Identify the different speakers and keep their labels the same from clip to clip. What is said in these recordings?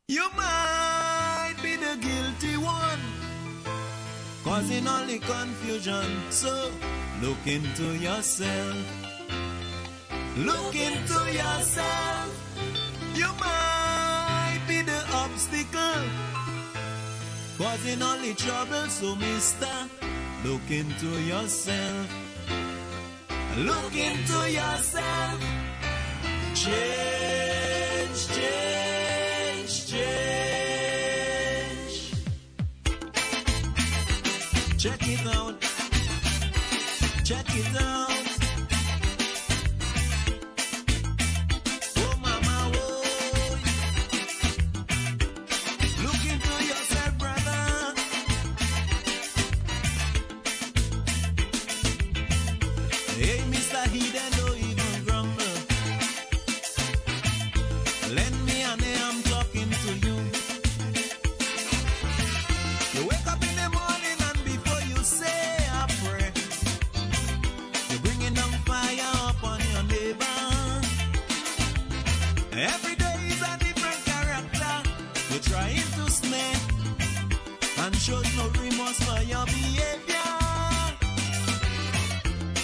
Speaker 1: You might be the guilty one, causing only confusion. So look into yourself. Look into yourself. You might be the obstacle, causing only trouble. So mister, look into yourself. Look into yourself. Change, change, change. Check it out. Check it out. Oh, mama, oh. Look into yourself, brother. Hey, Mr. Hidden, don't even grumble. Lend me an ear, I'm talking to you. You wake up in the morning and before you say a prayer, you're bringing down fire upon your neighbor. Every day is a different character. You're trying to snare and shows no remorse for your behavior.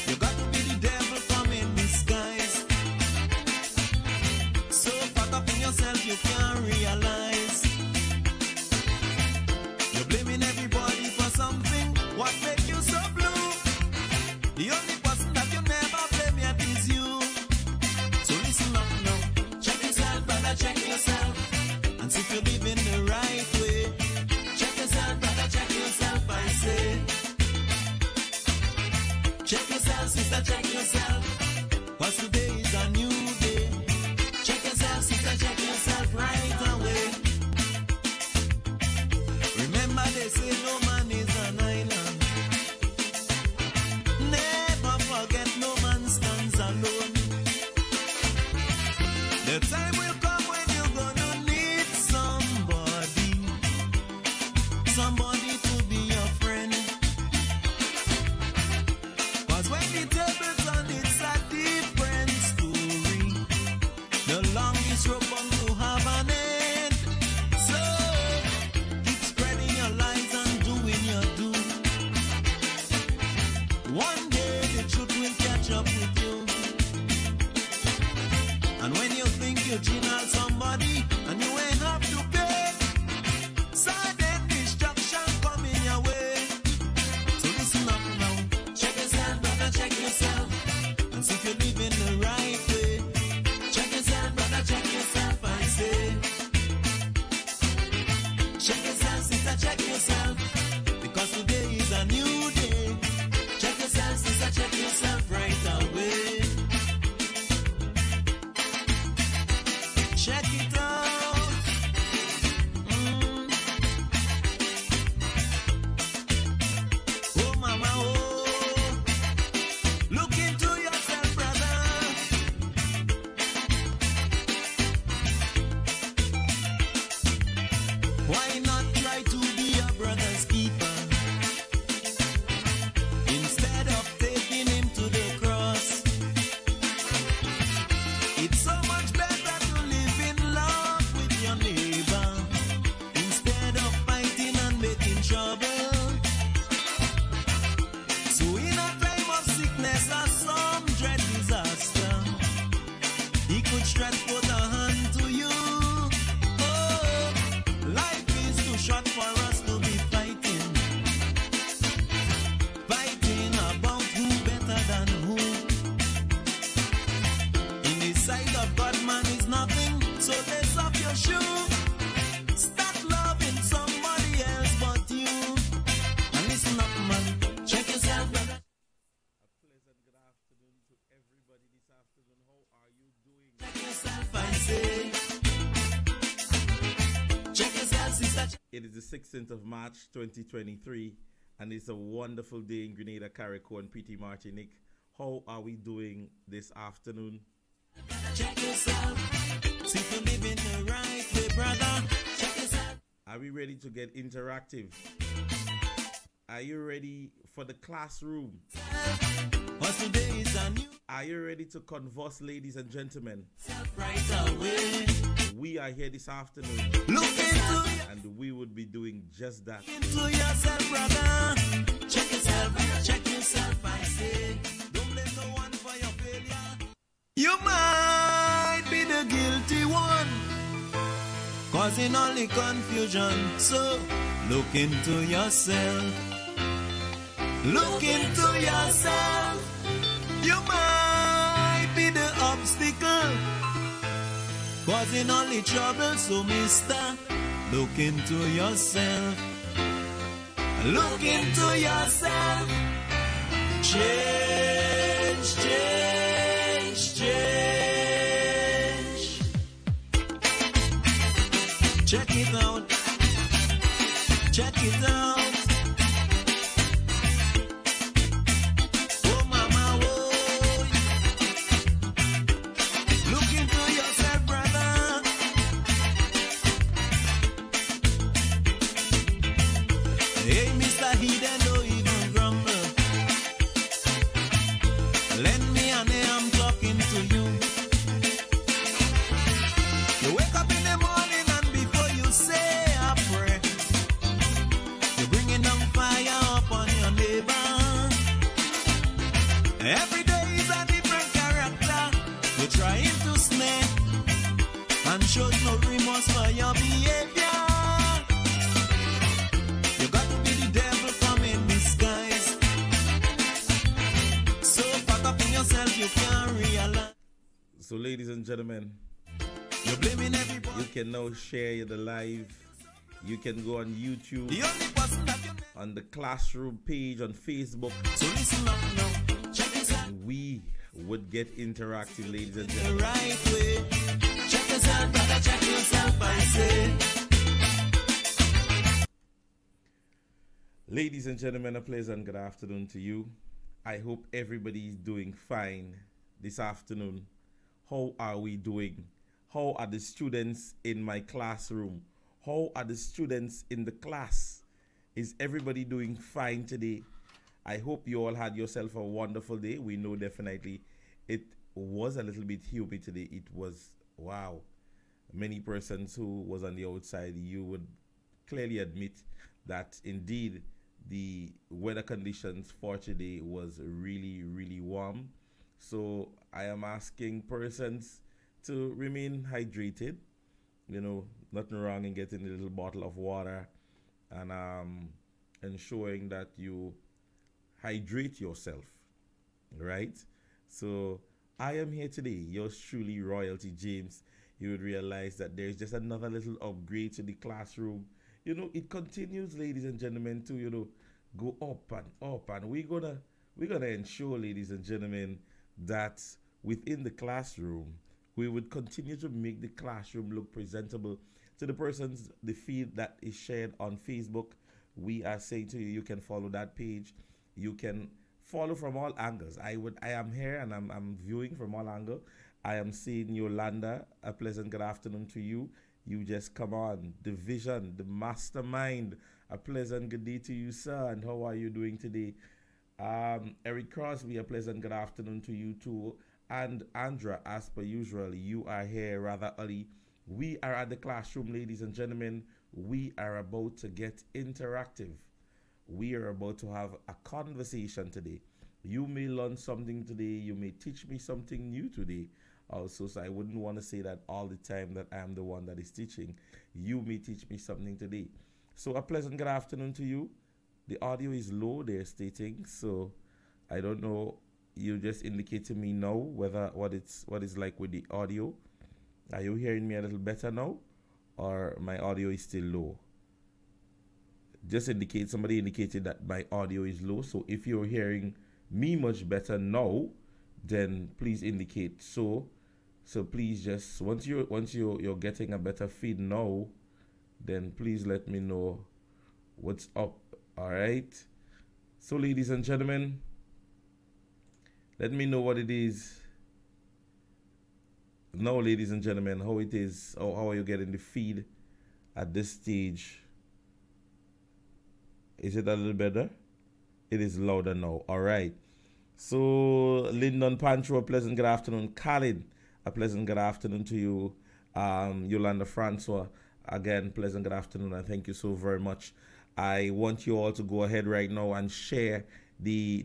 Speaker 1: You got to be the devil come in disguise. So fuck up in yourself you can't realize. You're blaming everybody for something. What make you so blue? The only person that you never blame yet is you. So listen up now. Check yourself, brother, check yourself. And see if you're living the right way. Check yourself, brother, check yourself, I say. Check yourself, sister, check yourself. Cause today is a new day. Check yourself, sister, check yourself right away. Remember they say no man is an island. Never forget no man stands alone. The time will come when you're gonna need somebody. Somebody to be your friend. Cause when the table's on, it's a different story. The longest rope bound to have an end. So keep spreading your lies and doing your do. One day the truth will catch up with you. And when you think you cheat on somebody and you ain't have to pay, sudden destruction coming your way. So listen up now. Check yourself, brother, check yourself. And see if you're living the right way. Check yourself, brother, check yourself, I say. Check yourself, sister, check yourself. Because today is a new day. Check yourself, sister, check yourself right away. Check it out. Oh, mama, oh. Look into yourself, brother. Why not try to be your brother's keeper? Instead of taking him to the cross. It's so much better to live in love with your neighbor instead of fighting and making trouble. So in a time of sickness or some dread disaster, he could stretch forth a hand to you. Oh, life is too short for us to be fighting. Fighting about who better than who. In the sight of God, man is nothing. So lace up your shoe. Start loving somebody else but you. And listen up, man. Check yourself, brother.
Speaker 2: A pleasant good afternoon to everybody this afternoon. How are you doing?
Speaker 1: Check yourself, I say. Check yourself, sister.
Speaker 2: It is the 16th of March 2023 and it's a wonderful day in Grenada, Carriacou and PT Martinique. How are we doing this afternoon?
Speaker 1: Check yourself. See if you're living the right way, brother. Check yourself.
Speaker 2: Are we ready to get interactive? Are you ready for the classroom?
Speaker 1: Cause today is a new
Speaker 2: Are you ready to converse, ladies and gentlemen?
Speaker 1: right away.
Speaker 2: we are here this afternoon.
Speaker 1: Look into
Speaker 2: And we would be doing just that.
Speaker 1: yourself, brother. Check yourself, I say. Don't blame no one for your failure. You might be the guilty one, causing only confusion. So look into yourself. Look into yourself. You might be the obstacle, causing only trouble. So mister, look into yourself. Look into yourself. Change, change, change. Check it out. Check it out. Oh, mama, oh. Look into yourself, brother. Hey, Mr. He don't even grumble. Lend me an ear, I'm talking to you. You wake up in the morning and before you say a prayer, you're bringing down fire upon your neighbor. Every day is a different character. You're trying to snare and shows no remorse for your behavior. You got to be the devil come in disguise. So fuck up in yourself, you can't realize.
Speaker 2: So, ladies and gentlemen,
Speaker 1: You're blaming everybody.
Speaker 2: you can now share the live. You can go on YouTube,
Speaker 1: The only person that you
Speaker 2: on the classroom page, on Facebook.
Speaker 1: So listen up now. Check yourself
Speaker 2: We would get interactive, ladies and
Speaker 1: the
Speaker 2: gentlemen.
Speaker 1: right way. Check yourself, brother, check yourself, I say.
Speaker 2: Ladies and gentlemen, a pleasant good afternoon to you. I hope everybody is doing fine this afternoon. How are we doing? How are the students in my classroom? How are the students in the class? Is everybody doing fine today? I hope you all had yourself a wonderful day. We know definitely it was a little bit humid today. It was, wow. Many persons who was on the outside, you would clearly admit that indeed the weather conditions for today was really, really warm. So I am asking persons to remain hydrated. You know, nothing wrong in getting a little bottle of water and ensuring that you hydrate yourself, right? So I am here today, yours truly, Royalty James. You would realize that there's just another little upgrade to the classroom. You know, it continues, ladies and gentlemen, to, you know, go up and up. And we're gonna ensure, ladies and gentlemen, that within the classroom, we would continue to make the classroom look presentable to the persons. The feed that is shared on Facebook, we are saying to you, you can follow that page. You can follow from all angles. I am here and I'm viewing from all angles. I am seeing Yolanda. A pleasant good afternoon to you. You just come on. The vision, the mastermind. A pleasant good day to you, sir. And how are you doing today? Eric Crosby, a pleasant good afternoon to you too. And Andra, as per usual, you are here rather early. We are at the classroom, ladies and gentlemen. We are about to get interactive. We are about to have a conversation today. You may learn something today. You may teach me something new today. Also, so I wouldn't want to say that all the time that I am the one that is teaching. You may teach me something today. So a pleasant good afternoon to you. The audio is low, they're stating. So I don't know. You just indicate to me now whether what is like with the audio. Are you hearing me a little better now, or my audio is still low? Just indicate. Somebody indicated that my audio is low. So if you're hearing me much better now, then please indicate so. So please just once you're getting a better feed now, then please let me know what's up. All right. So ladies and gentlemen, let me know what it is now, ladies and gentlemen, how it is, or how are you getting the feed at this stage? Is it a little better? It is louder now. All right. So Lyndon Pancho, a pleasant good afternoon. Khalid, a pleasant good afternoon to you. Yolanda Francois, again, pleasant good afternoon, and thank you so very much. I want you all to go ahead right now and share the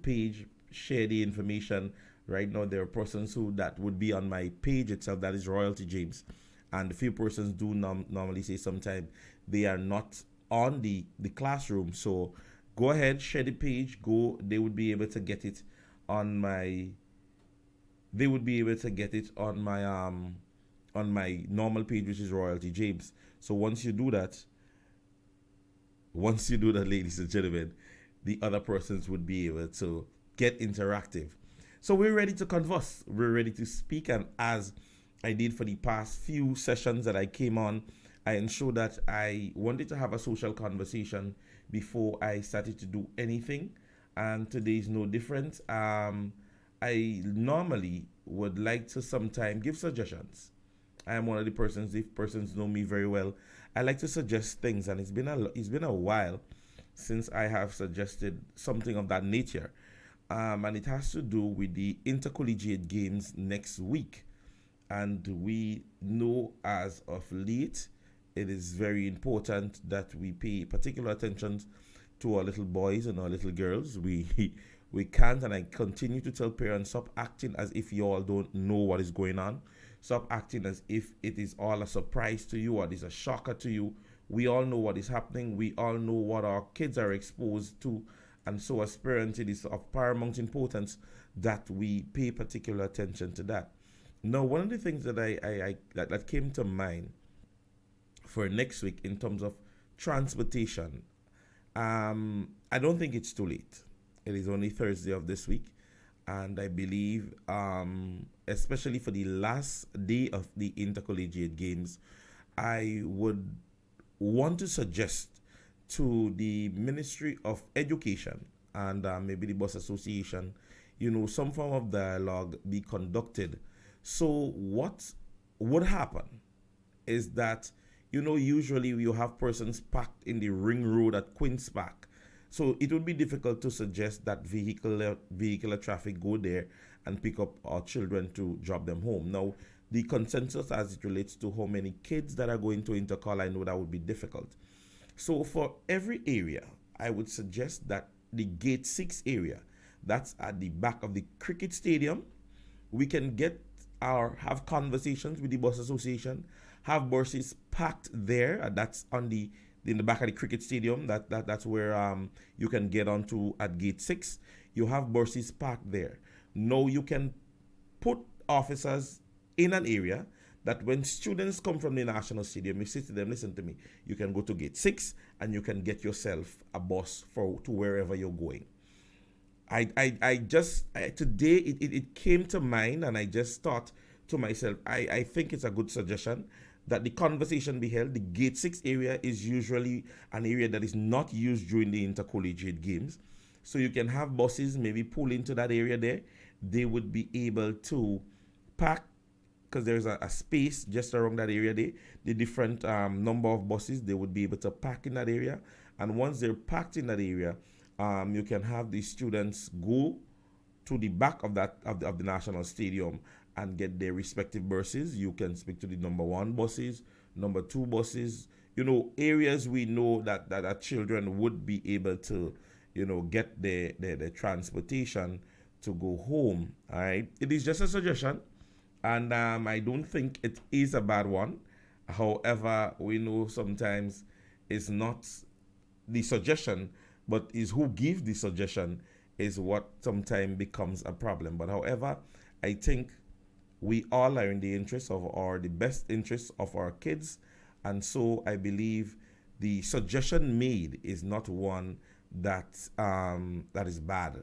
Speaker 2: page, share the information. Right now, there are persons who that would be on my page itself. That is Royalty James, and a few persons do normally say sometimes they are not on the classroom. So go ahead, share the page. Go. They would be able to get it on my. They would be able to get it on my normal page, which is Royalty James. So once you do that, ladies and gentlemen, the other persons would be able to get interactive. So we're ready to converse. We're ready to speak. And as I did for the past few sessions that I came on, I ensured that I wanted to have a social conversation before I started to do anything. And today is no different. I normally would like to sometime give suggestions. I am one of the persons, if persons know me very well, I like to suggest things, and it's been a while since I have suggested something of that nature. And it has to do with the Intercollegiate games next week. And we know as of late, it is very important that we pay particular attention to our little boys and our little girls. We can't, and I continue to tell parents, stop acting as if you all don't know what is going on. Stop acting as if it is all a surprise to you or it is a shocker to you. We all know what is happening. We all know what our kids are exposed to. And so as parents, it is of paramount importance that we pay particular attention to that. Now, one of the things that that came to mind for next week in terms of transportation, I don't think it's too late. It is only Thursday of this week, and I believe, especially for the last day of the Intercollegiate Games, I would want to suggest to the Ministry of Education and maybe the Bus Association, some form of dialogue be conducted. So what would happen is that, usually you have persons parked in the ring road at Queen's Park. So it would be difficult to suggest that vehicular traffic go there and pick up our children to drop them home. Now, the consensus as it relates to how many kids that are going to Intercol, I know that would be difficult. So for every area, I would suggest that the Gate 6 area, that's at the back of the cricket stadium, we can have conversations with the bus association, have buses parked there, that's in the back of the cricket stadium. That's where you can get onto at Gate 6. You have buses parked there. Now you can put officers in an area that when students come from the National Stadium, you say to them, listen to me, you can go to Gate 6 and you can get yourself a bus to wherever you're going. Today it came to mind, and I just thought to myself, I think it's a good suggestion that the conversation be held. The Gate 6 area is usually an area that is not used during the Intercollegiate Games. So you can have buses maybe pull into that area there. They would be able to park, because there's a space just around that area there. The different number of buses, they would be able to park in that area. And once they're parked in that area, you can have the students go to the back of the National Stadium and get their respective buses. You can speak to the number 1 buses, number 2 buses, areas we know that our children would be able to, get their transportation to go home. All right. It is just a suggestion, and I don't think it is a bad one. However, we know sometimes it's not the suggestion, but is who gives the suggestion is what sometimes becomes a problem. But however, I think we all are in the interest of the best interest of our kids. And so I believe the suggestion made is not one that is bad.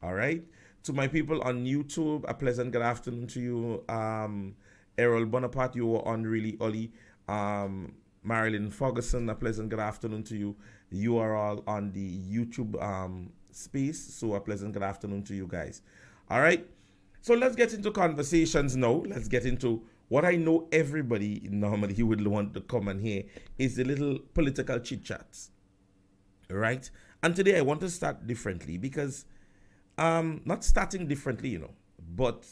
Speaker 2: All right. To my people on YouTube, a pleasant good afternoon to you. Errol Bonaparte, you were on really early. Marilyn Ferguson, a pleasant good afternoon to you. You are all on the YouTube space, so a pleasant good afternoon to you guys. All right. So let's get into conversations now. Let's get into what I know everybody normally would want to come and hear is the little political chit-chats, right? And today I want to start differently because, not starting differently, but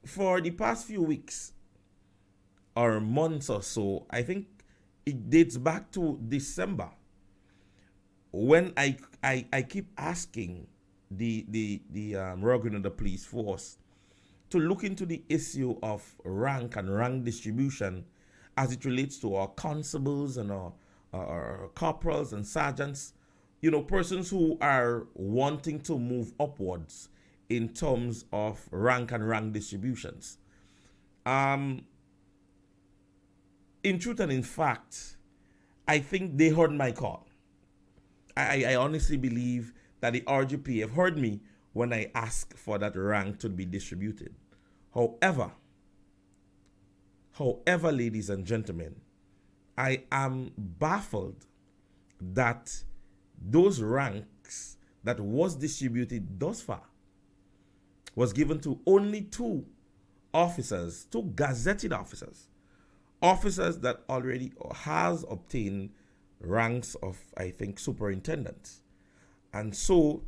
Speaker 2: For the past few weeks or months or so, I think it dates back to December, when I keep asking the Royal Grenada Police Force to look into the issue of rank and rank distribution as it relates to our constables and our corporals and sergeants, persons who are wanting to move upwards in terms of rank and rank distributions. In truth and in fact, I think they heard my call. I honestly believe that the RGPF heard me when I asked for that rank to be distributed. However, ladies and gentlemen, I am baffled that those ranks that was distributed thus far was given to only two officers, two gazetted officers that already has obtained ranks of, I think, superintendents. And so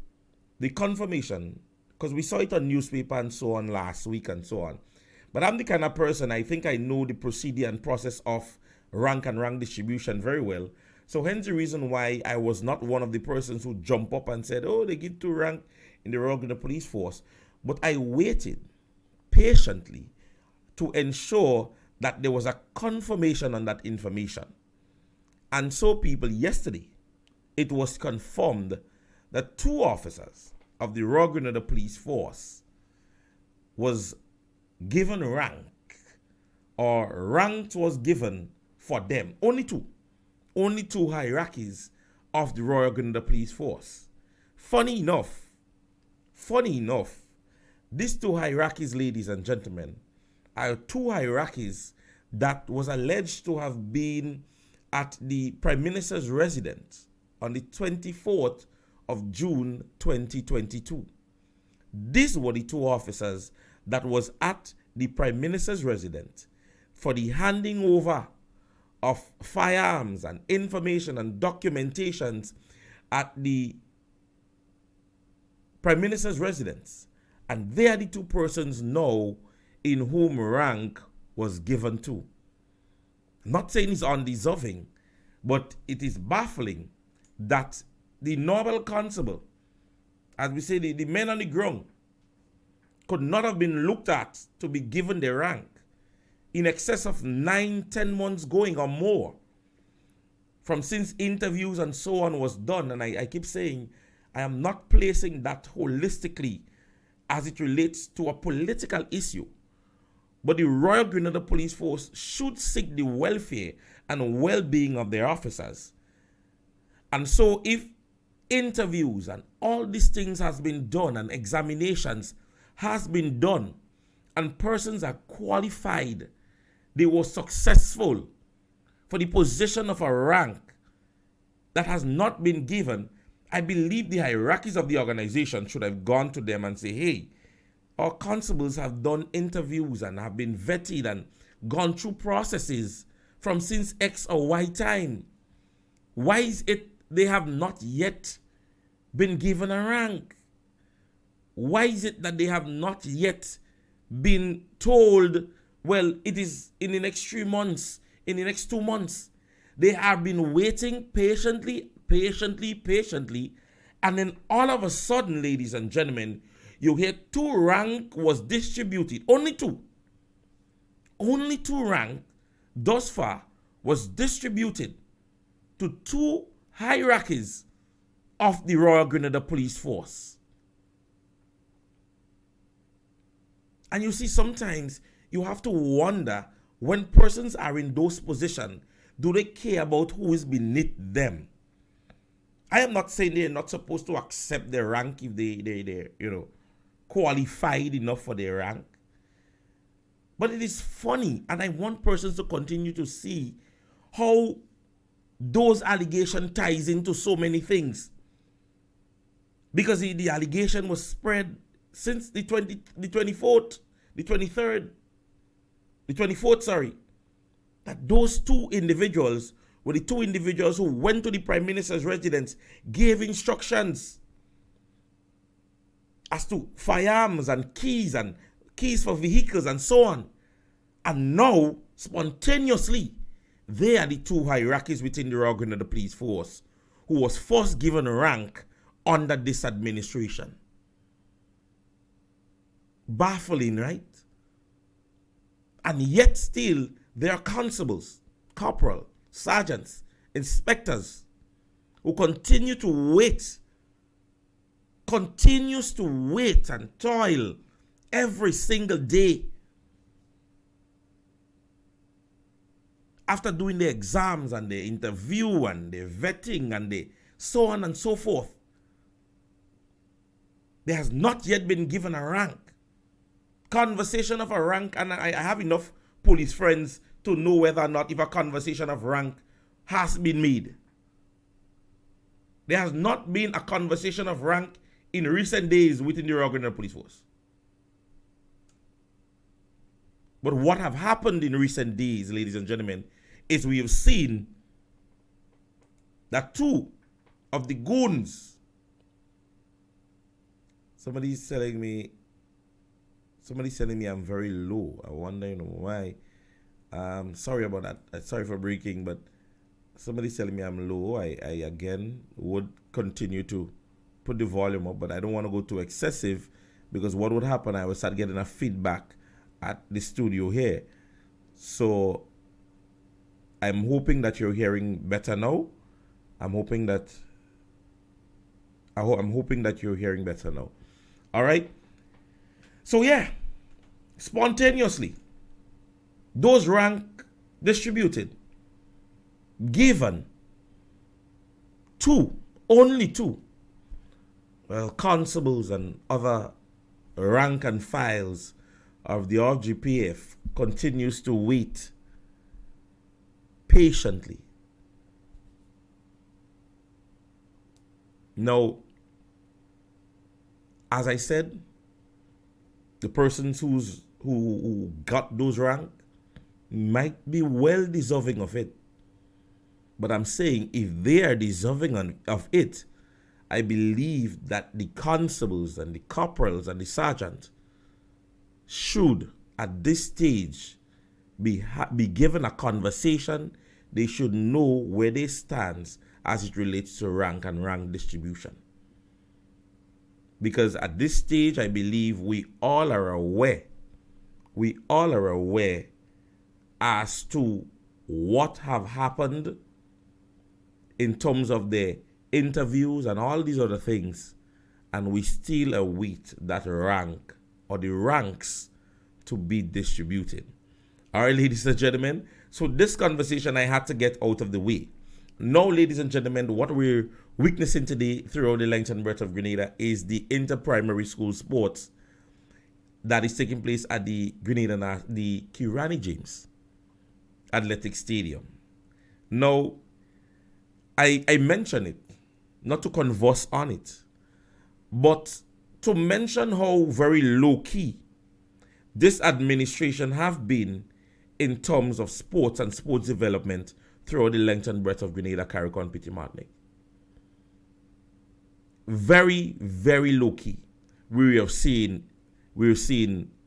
Speaker 2: the confirmation, because we saw it on newspaper and so on last week and so on, but I'm the kind of person, I think I know the procedure and process of rank and rank distribution very well. So hence the reason why I was not one of the persons who jump up and said, oh, they give 2 rank in the Royal Grenada Police Force. But I waited patiently to ensure that there was a confirmation on that information. And so, people, yesterday, it was confirmed that 2 officers of the Royal Grenada Police Force was given rank, or rank was given for them. Only two hierarchies of the Royal Grenada Police Force. Funny enough, these 2 hierarchies, ladies and gentlemen, are 2 hierarchies that was alleged to have been at the Prime Minister's residence on the 24th of June 2022. These were the 2 officers that was at the Prime Minister's residence for the handing over of firearms and information and documentations at the Prime Minister's residence. And they are the 2 persons now in whom rank was given to. I'm not saying it's undeserving, but it is baffling that the normal constable, as we say, the men on the ground, could not have been looked at to be given their rank in excess of 9-10 months going or more from since interviews and so on was done. And I keep saying, I am not placing that holistically as it relates to a political issue. But the Royal Grenada Police Force should seek the welfare and well-being of their officers. And so if interviews and all these things has been done and examinations has been done and persons are qualified, they were successful for the position of a rank that has not been given, I believe the hierarchies of the organization should have gone to them and say, hey, our constables have done interviews and have been vetted and gone through processes from since X or Y time. Why is it they have not yet been given a rank? Why is it that they have not yet been told, well, it is in the next 3 months, in the next 2 months? They have been waiting patiently, and then all of a sudden, ladies and gentlemen, you hear 2 rank was distributed. Only 2 rank thus far was distributed to 2 hierarchies of the Royal Grenada Police Force. And you see, sometimes you have to wonder, when persons are in those positions, do they care about who is beneath them? I am not saying they're not supposed to accept their rank if they're qualified enough for their rank. But it is funny, and I want persons to continue to see how those allegations ties into so many things. Because the allegation was spread since the 24th, that those 2 individuals were the 2 individuals who went to the Prime Minister's residence, gave instructions as to firearms and keys and keys for vehicles, and so on. And now, spontaneously, they are the two hierarchies within the organ of the police force who was first given rank under this administration. Baffling, right? And yet still, there are constables, corporal, sergeants, inspectors who continues to wait and toil every single day after doing the exams and the interview and the vetting and the so on and so forth. There has not yet been given a rank. Conversation of a rank, and I have enough police friends to know whether or not if a conversation of rank has been made. There has not been a conversation of rank in recent days within the Oregon Police Force. But what have happened in recent days, ladies and gentlemen, is we have seen that two of the goons, somebody's telling me I'm very low. I wonder, why. Sorry about that. Sorry for breaking, but somebody's telling me I'm low. I again would continue to put the volume up, but I don't want to go too excessive, because what would happen, I would start getting a feedback at the studio here. So I'm hoping that you're hearing better now. I'm hoping that you're hearing better now. All right. So yeah, spontaneously, those rank distributed, given only two, constables and other rank and files of the RGPF continues to wait patiently. Now, as I said, the persons who got those rank might be well deserving of it. But I'm saying if they are deserving of it, I believe that the constables and the corporals and the sergeant should, at this stage, be given a conversation. They should know where they stand as it relates to rank and rank distribution. Because at this stage, I believe we all are aware as to what have happened in terms of the interviews and all these other things, and we still await that rank or the ranks to be distributed. All right, ladies and gentlemen, so this conversation I had to get out of the way. Now, ladies and gentlemen, what we're witnessing today throughout the length and breadth of Grenada is the inter-primary school sports that is taking place at the Kirani James Athletic Stadium. Now, I mention it, not to converse on it, but to mention how very low-key this administration have been in terms of sports and sports development throughout the length and breadth of Grenada, Carriacou, Petit Martinique. Very, very low-key. We're seeing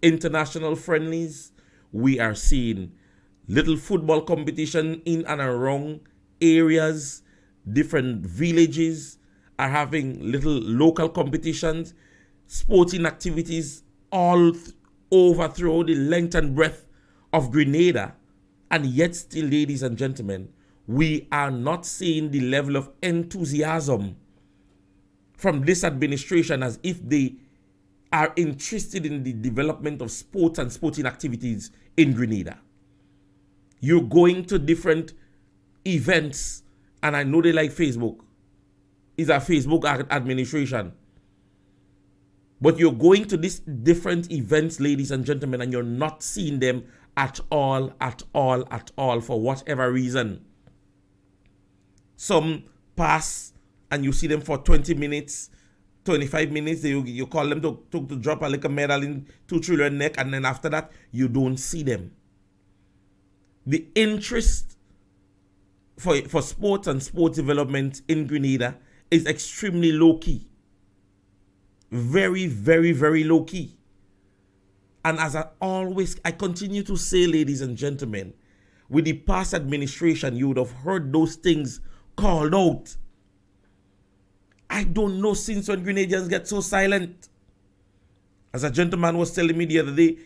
Speaker 2: international friendlies. We are seeing little football competition in and around areas. Different villages are having little local competitions, sporting activities all over throughout the length and breadth of Grenada. And yet still, ladies and gentlemen, we are not seeing the level of enthusiasm from this administration as if they are interested in the development of sports and sporting activities in Grenada. You're going to different events, and I know they like Facebook. It's a Facebook administration. But you're going to these different events, ladies and gentlemen, and you're not seeing them at all, for whatever reason. Some pass and you see them for 20 minutes, 25 minutes, you call them to drop a little medal in 2 trillion neck, and then after that, you don't see them. The interest for sports and sports development in Grenada is extremely low-key. Very, very, very low-key. And as I continue to say, ladies and gentlemen, with the past administration, you would have heard those things called out. I don't know since when Grenadians get so silent. As a gentleman was telling me the other day,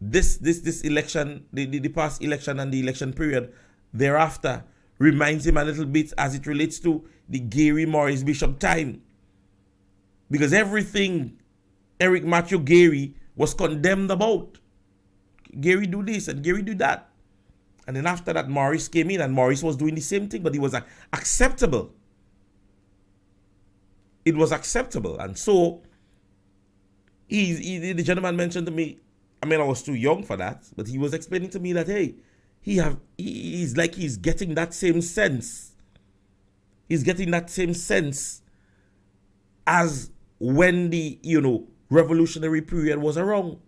Speaker 2: this election, the past election and the election period thereafter reminds him a little bit as it relates to the Gary Morris Bishop time. Because everything Eric Matthew Gary was condemned about. Gary do this and Gary do that. And then after that, Morris came in and Morris was doing the same thing, but he was acceptable. It was acceptable. And so, the gentleman mentioned to me, I mean, I was too young for that, but he was explaining to me that, hey, he's like he's getting that same sense. He's getting that same sense as when the, revolutionary period was around.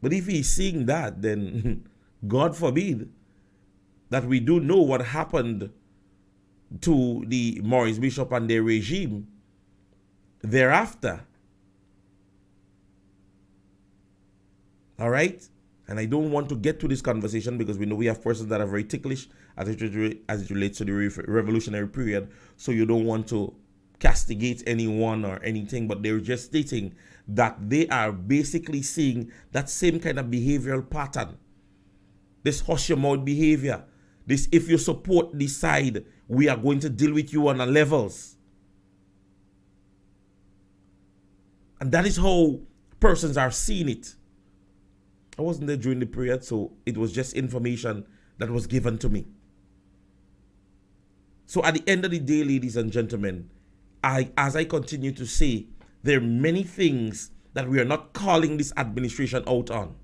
Speaker 2: But if he's seeing that, then God forbid that we do know what happened to the Morris Bishop and their regime thereafter. All right? And I don't want to get to this conversation because we know we have persons that are very ticklish as it relates to the revolutionary period. So you don't want to castigate anyone or anything, but they're just stating that they are basically seeing that same kind of behavioral pattern. This hush your mouth behavior. This, if you support this side, we are going to deal with you on the levels. And that is how persons are seeing it. I wasn't there during the period, so it was just information that was given to me. So at the end of the day, ladies and gentlemen, as I continue to say, there are many things that we are not calling this administration out on.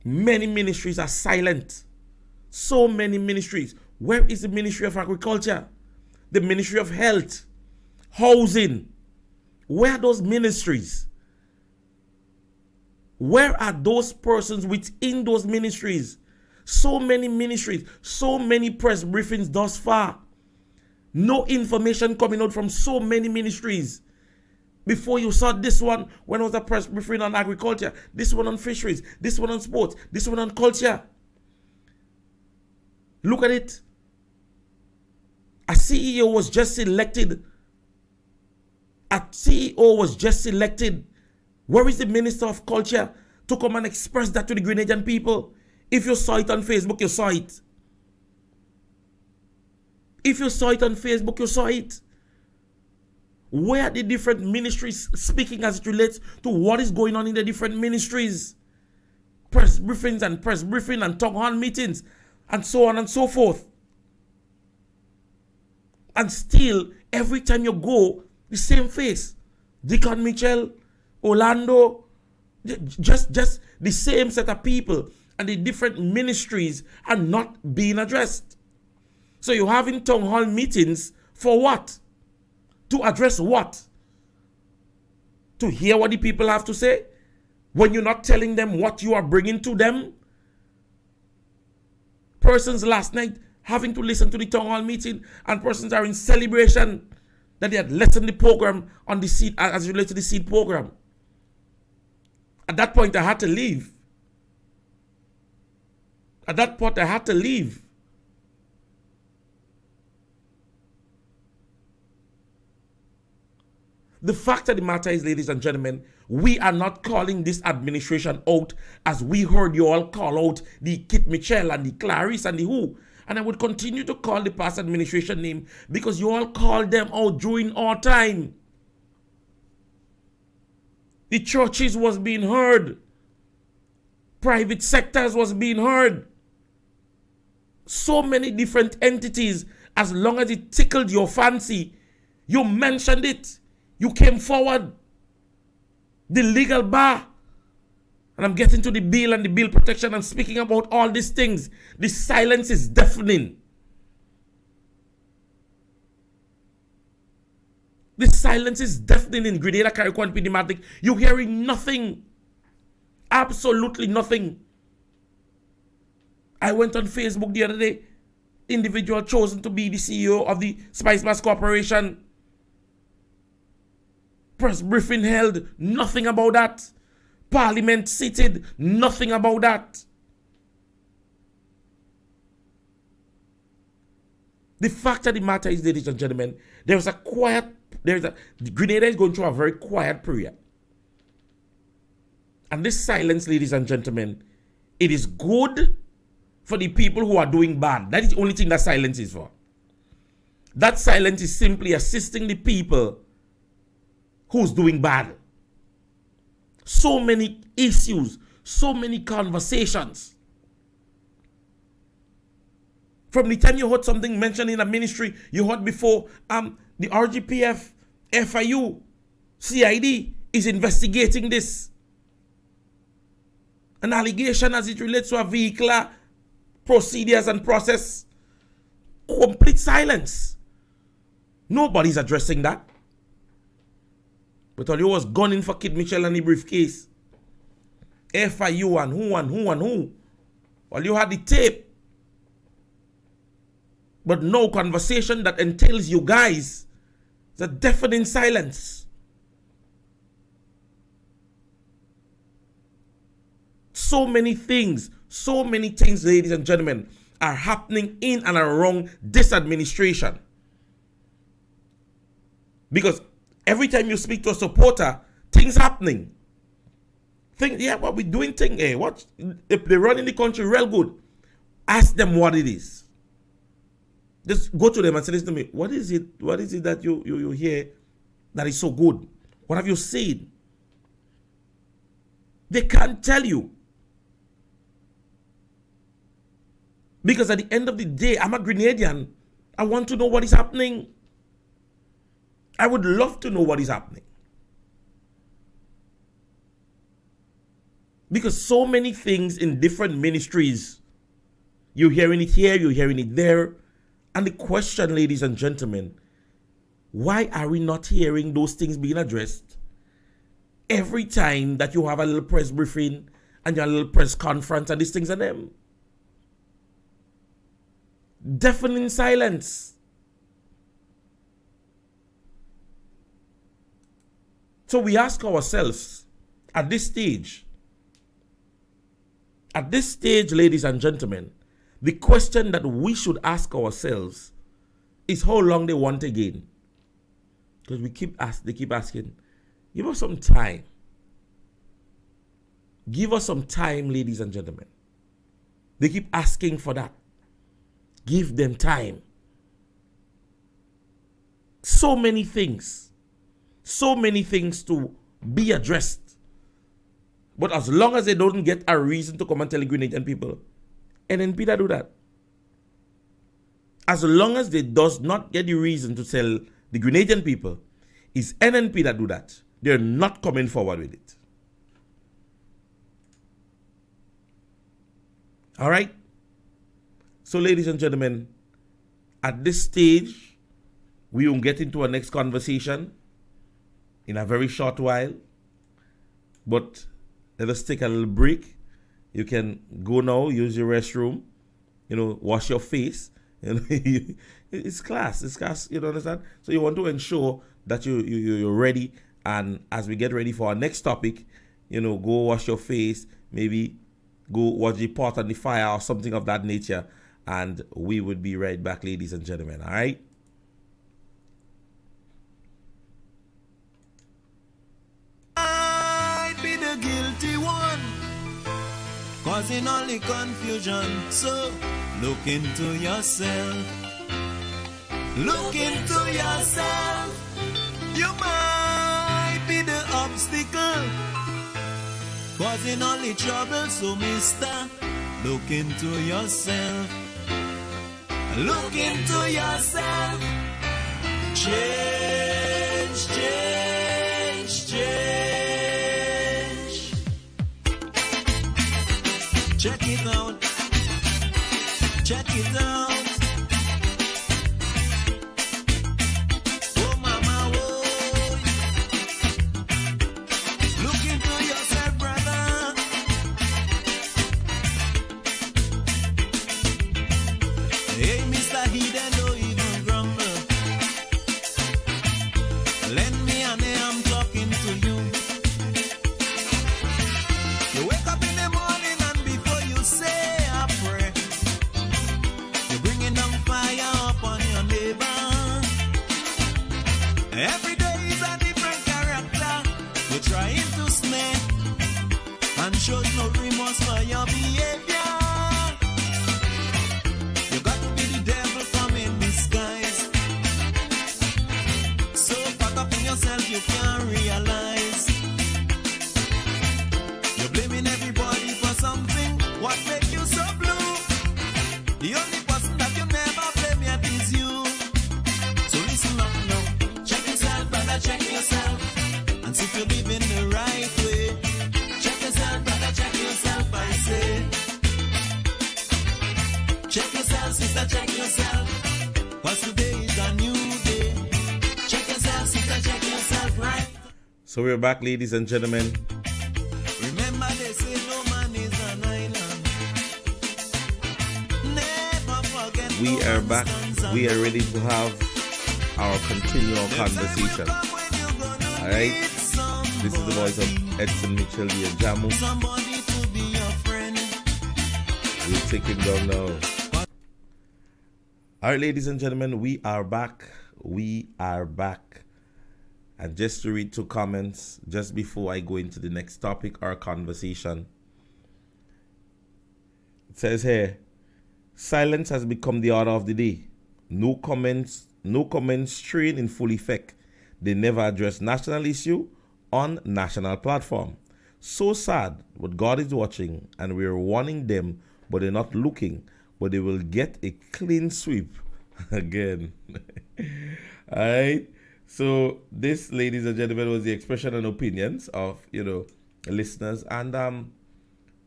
Speaker 2: Many ministries are silent. So many ministries. Where is the Ministry of Agriculture? The Ministry of Health? Housing? Where are those ministries? Where are those persons within those ministries? So many ministries, so many press briefings thus far. No information coming out from so many ministries. Before you saw this one, when it was a press briefing on agriculture, this one on fisheries, this one on sports, this one on culture. Look at it. A CEO was just elected. A CEO was just elected. Where is the Minister of Culture to come and express that to the Grenadian people? If you saw it on Facebook, you saw it. If you saw it on Facebook, you saw it. Where are the different ministries speaking as it relates to what is going on in the different ministries? Press briefings and town hall meetings and so on and so forth. And still, every time you go, the same face. Deacon Mitchell, Orlando, just the same set of people, and the different ministries are not being addressed. So you're having town hall meetings for what? To address what? To hear what the people have to say? When you're not telling them what you are bringing to them? Persons last night having to listen to the town hall meeting, and persons are in celebration that they had lessened the program on the seed as it relates to the seed program. At that point, I had to leave. At that point, I had to leave. The fact of the matter is, ladies and gentlemen, we are not calling this administration out as we heard you all call out the Kit Mitchell and the Clarice and the who. And I would continue to call the past administration name because you all called them out during our time. The churches was being heard. Private sectors was being heard. So many different entities, as long as it tickled your fancy, you mentioned it. You came forward. The legal bar. And I'm getting to the bill and the bill protection and speaking about all these things. The silence is deafening. The silence is deafening in Grenada, Carriacou, Pidematic. You're hearing nothing. Absolutely nothing. I went on Facebook the other day. Individual chosen to be the CEO of the Spice Mass Corporation. Press briefing held, nothing about that. Parliament seated, nothing about that. The fact of the matter is, ladies and gentlemen, Grenada is going through a very quiet period. And this silence, ladies and gentlemen, it is good for the people who are doing bad. That is the only thing that silence is for. That silence is simply assisting the people who's doing bad. So many issues, so many conversations. From the time you heard something mentioned in a ministry, you heard before, the RGPF, FIU, CID is investigating this. An allegation as it relates to a vehicular procedures and process. Complete silence. Nobody's addressing that. But all you was gunning for Kid Mitchell and the briefcase. FIU and who. All you had the tape. But no conversation that entails you guys. It's a deafening silence. So many things, ladies and gentlemen, are happening in and around this administration. Because every time you speak to a supporter, things happening. What we doing thing, what if they run in the country real good? Ask them what it is. Just go to them and say, listen to me, what is it that you hear that is so good? What have you seen? They can't tell you. Because at the end of the day, I'm a Grenadian. I want to know what is happening. I would love to know what is happening. Because so many things in different ministries, you're hearing it here, you're hearing it there. And the question, ladies and gentlemen, why are we not hearing those things being addressed? Every time that you have a little press briefing and your little press conference and these things and them. Deafening silence. So we ask ourselves at this stage, ladies and gentlemen, the question that we should ask ourselves is how long they want again. Because they keep asking, give us some time. Give us some time, ladies and gentlemen. They keep asking for that. Give them time. So many things to be addressed. But as long as they don't get a reason to come and tell the Grenadian people, NNP that do that. As long as they does not get the reason to tell the Grenadian people, it's NNP that do that. They're not coming forward with it. All right? So, ladies and gentlemen, at this stage, we will get into our next conversation in a very short while. But let us take a little break. You can go now, use your restroom, wash your face. It's class, you understand? So you want to ensure that you're ready. And as we get ready for our next topic, go wash your face, maybe go watch the pot on the fire or something of that nature. And we would be right back, ladies and gentlemen, all right?
Speaker 1: I'd be the guilty one, causing all the confusion. So look into yourself. Look into yourself. You might be the obstacle, causing all the trouble. So mister, look into yourself. Look into yourself. Change, change, change. Check it out. Check it out. Oh mama, oh. Look into yourself, brother. Hey, Mr. Hidden, don't even grumble. Lend me a name, I'm talking. Every day is a different character. You're trying to snare and show no remorse for your behavior. You got to be the devil come in disguise. So caught up in yourself you can't realize. You're blaming everybody for something. What make you so blue? The only person that you never blame yet is you. So listen up now. Check yourself, brother, check yourself. And see if you're living the right way. Check yourself, brother, check yourself, I say. Check yourself, sister, check yourself. Cause today is a new day. Check yourself, sister, check yourself, right?
Speaker 2: So we're back, ladies and gentlemen.
Speaker 1: Remember they say no man is an island. Never forget.
Speaker 2: We are back. We are ready to have our continual conversation. Alright? This is the voice of Edson Mitchell, the Jamu.
Speaker 1: Somebody to be your friend.
Speaker 2: We'll take him down now. Alright, ladies and gentlemen, we are back. We are back. And just to read two comments, just before I go into the next topic or conversation. It says here, silence has become the order of the day. No comments strain in full effect. They never address national issue on national platform. So sad, but God is watching and we're warning them, but they're not looking, but they will get a clean sweep again. All right. So this, ladies and gentlemen, was the expression and opinions of, listeners. And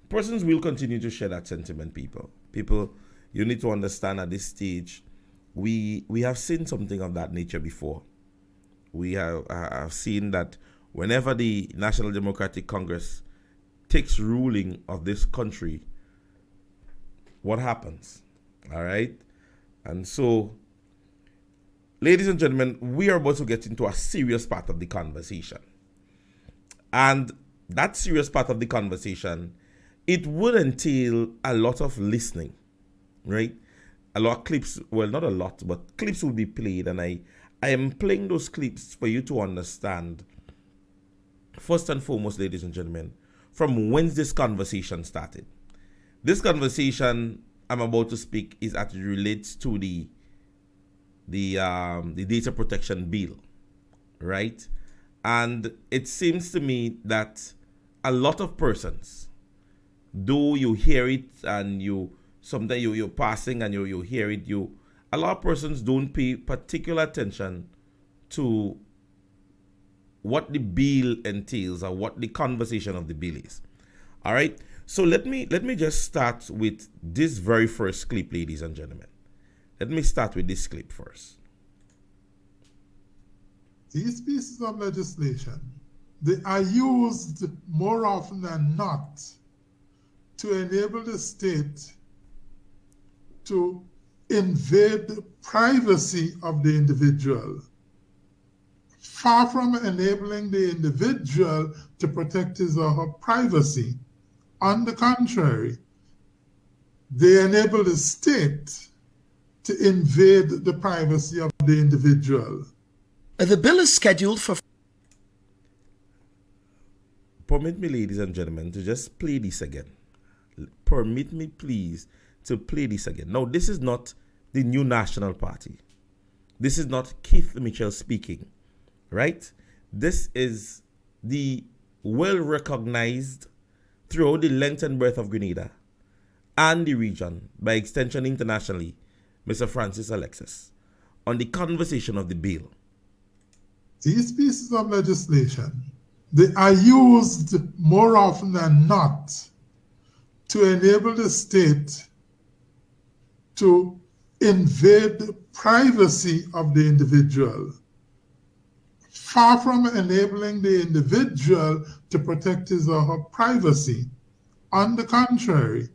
Speaker 2: persons will continue to share that sentiment, people. People, you need to understand at this stage, we have seen something of that nature before. We have seen that whenever the National Democratic Congress takes ruling of this country, what happens? All right? And so, ladies and gentlemen, we are about to get into a serious part of the conversation. And that serious part of the conversation, it would entail a lot of listening, right? A lot of clips, well, not a lot, but clips will be played. And I am playing those clips for you to understand, first and foremost, ladies and gentlemen, from when this conversation started. This conversation I'm about to speak is as it relates to the data protection bill, right? And it seems to me that a lot of persons, though you hear it and sometimes you're passing and you hear it, a lot of persons don't pay particular attention to what the bill entails or what the conversation of the bill is. All right. So let me just start with this very first clip, ladies and gentlemen. Let me start with this clip first.
Speaker 3: These pieces of legislation, they are used more often than not to enable the state to invade the privacy of the individual, far from enabling the individual to protect his or her privacy. On the contrary, they enable the state to invade the privacy of the individual.
Speaker 4: The bill is scheduled for...
Speaker 2: Permit me, ladies and gentlemen, to just play this again. Permit me, please, to play this again. Now, this is not the New National Party. This is not Keith Mitchell speaking, right? This is the well-recognized throughout the length and breadth of Grenada and the region, by extension internationally, Mr. Francis Alexis, on the conversation of the bill.
Speaker 3: These pieces of legislation, they are used more often than not to enable the state to invade the privacy of the individual, far from enabling the individual to protect his or her privacy. On the contrary,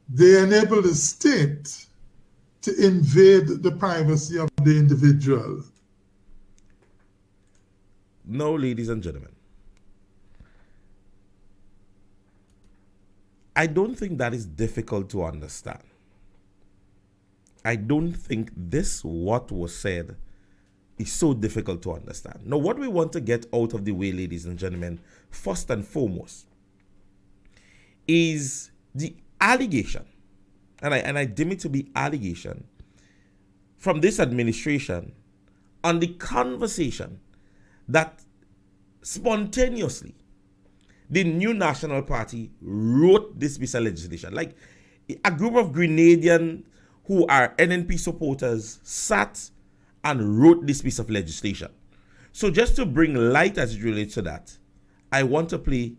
Speaker 3: they enable the state to invade the privacy of the individual.
Speaker 2: No, ladies and gentlemen, I don't think that is difficult to understand. I don't think this, what was said, is so difficult to understand. Now, what we want to get out of the way, ladies and gentlemen, first and foremost, is the allegation, and I deem it to be allegation, from this administration on the conversation that spontaneously the New National Party wrote this piece of legislation. Like a group of Grenadians who are NNP supporters sat and wrote this piece of legislation. So just to bring light as it relates to that, I want to play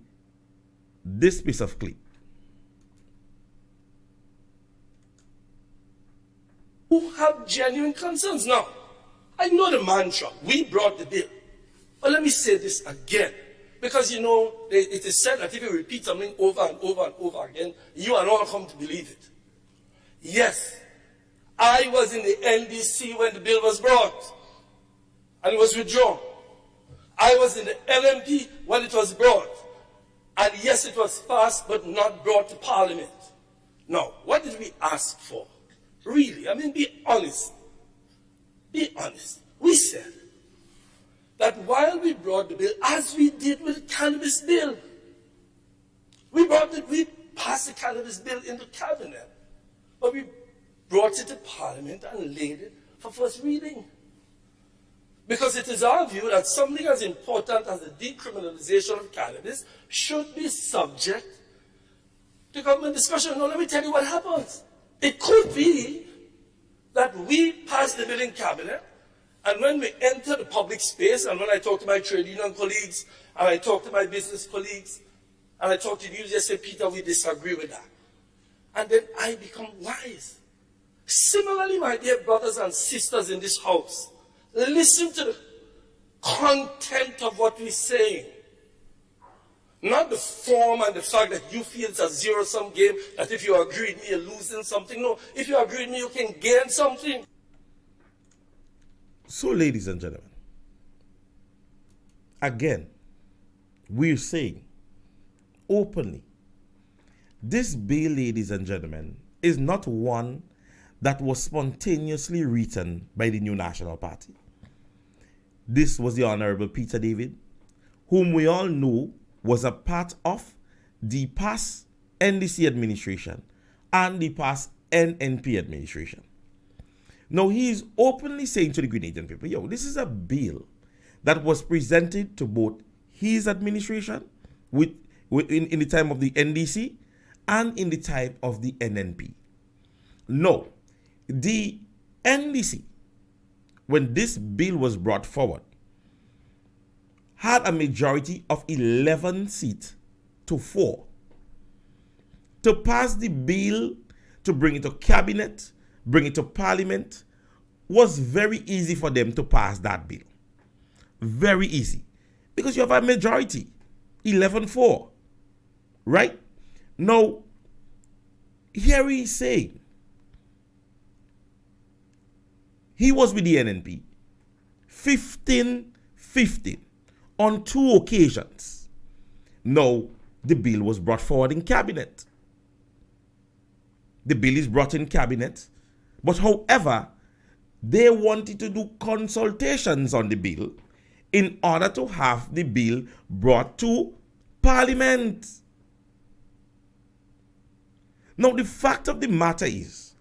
Speaker 2: this piece of clip.
Speaker 5: Who have genuine concerns. Now, I know the mantra, we brought the bill. But let me say this again. Because, you know, it is said that if you repeat something over and over and over again, you and all come to believe it. Yes, I was in the NDC when the bill was brought and it was withdrawn. I was in the LMP when it was brought. And yes, it was passed but not brought to Parliament. Now, what did we ask for? Really, I mean, be honest. Be honest. We said that while we brought the bill, as we did with the cannabis bill, we passed the cannabis bill into cabinet, but we brought it to Parliament and laid it for first reading. Because it is our view that something as important as the decriminalization of cannabis should be subject to government discussion. Now, let me tell you what happens. It could be that we pass the bill in cabinet, and when we enter the public space, and when I talk to my trade union colleagues, and I talk to my business colleagues, and I talk to you, just say, Peter, we disagree with that. And then I become wise. Similarly, my dear brothers and sisters in this house, listen to the content of what we're saying. Not the form and the fact that you feel it's a zero-sum game, that if you agree with me, you're losing something. No, if you agree with me, you can gain something.
Speaker 2: So, ladies and gentlemen, again, we're saying openly, this bill, ladies and gentlemen, is not one that was spontaneously written by the New National Party. This was the Honorable Peter David, whom we all know was a part of the past NDC administration and the past NNP administration. Now, he is openly saying to the Grenadian people, yo, this is a bill that was presented to both his administration in the time of the NDC and in the time of the NNP. No, the NDC, when this bill was brought forward, had a majority of 11 seats to 4. To pass the bill, to bring it to cabinet, bring it to parliament, was very easy for them to pass that bill. Very easy. Because you have a majority, 11-4. Right? Now, here he is saying, he was with the NNP, 15-15 on 2 occasions. Now, the bill was brought forward in cabinet. The bill is brought in cabinet, but however, they wanted to do consultations on the bill in order to have the bill brought to Parliament. Now, the fact of the matter is,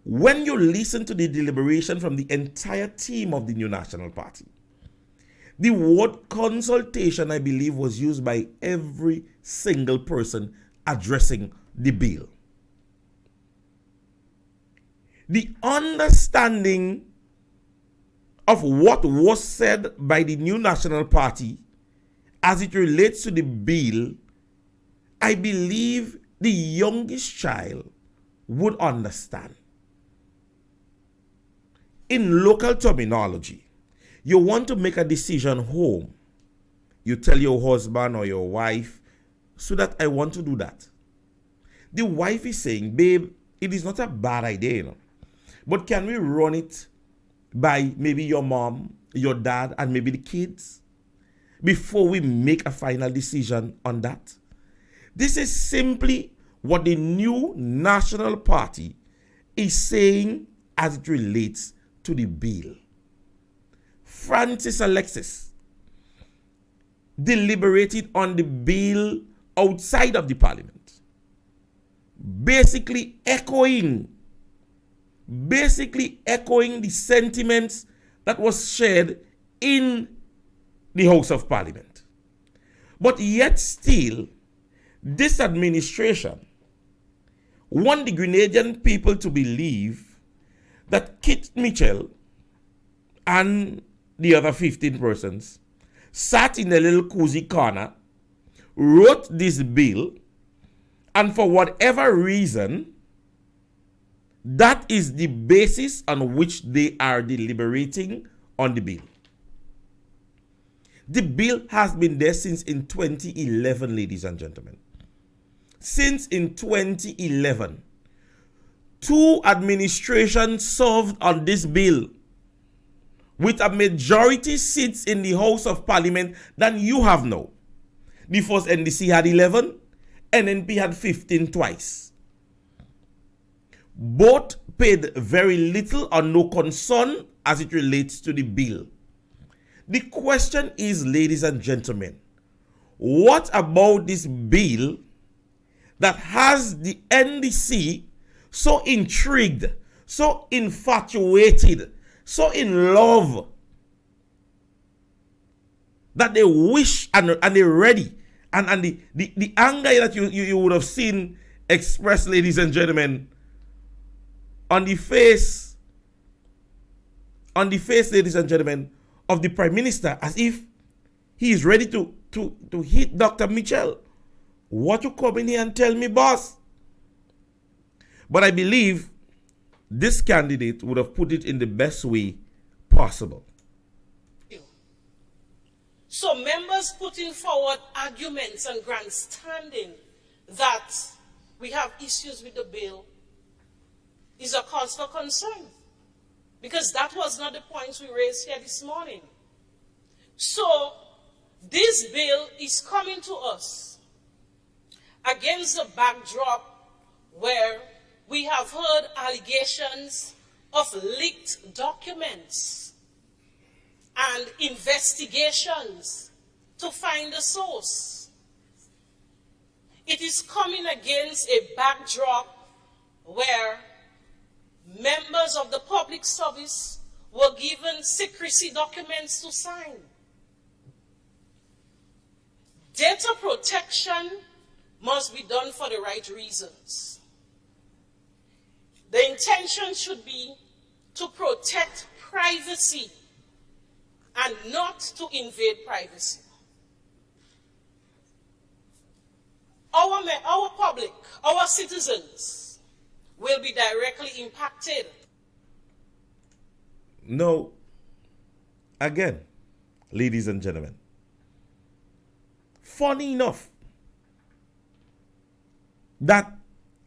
Speaker 2: when you listen to the deliberation from the entire team of the New National Party, the word consultation, I believe, was used by every single person addressing the bill. The understanding of what was said by the New National Party as it relates to the bill, I believe the youngest child would understand. In local terminology, you want to make a decision home. You tell your husband or your wife, so that I want to do that. The wife is saying, babe, it is not a bad idea, you know. But can we run it by maybe your mom, your dad, and maybe the kids before we make a final decision on that? This is simply what the New National Party is saying as it relates to the bill. Francis Alexis deliberated on the bill outside of the parliament, basically echoing the sentiments that was shared in the House of Parliament. But yet still, this administration want the Grenadian people to believe that Kit Mitchell and the other 15 persons sat in a little cozy corner, wrote this bill, and for whatever reason, that is the basis on which they are deliberating on the bill. The bill has been there since in 2011, ladies and gentlemen. Since in 2011, 2 administrations served on this bill with a majority seats in the House of Parliament than you have now. The first NDC had 11, NNP had 15 twice. Both paid very little or no concern as it relates to the bill. The question is, ladies and gentlemen, what about this bill that has the NDC so intrigued, so infatuated, so in love, that they wish and they're ready, and the anger that you would have seen expressed, ladies and gentlemen, on the face, ladies and gentlemen, of the Prime Minister, as if he is ready to hit Dr. Mitchell. What you come in here and tell me, boss? But I believe this candidate would have put it in the best way possible.
Speaker 6: So members putting forward arguments and grandstanding that we have issues with the bill is a cause for concern, because that was not the points we raised here this morning. So this bill is coming to us against the backdrop where we have heard allegations of leaked documents and investigations to find the source. It is coming against a backdrop where members of the public service were given secrecy documents to sign. Data protection must be done for the right reasons. The intention should be to protect privacy and not to invade privacy. Our public, our citizens will be directly impacted.
Speaker 2: No, again, ladies and gentlemen, funny enough that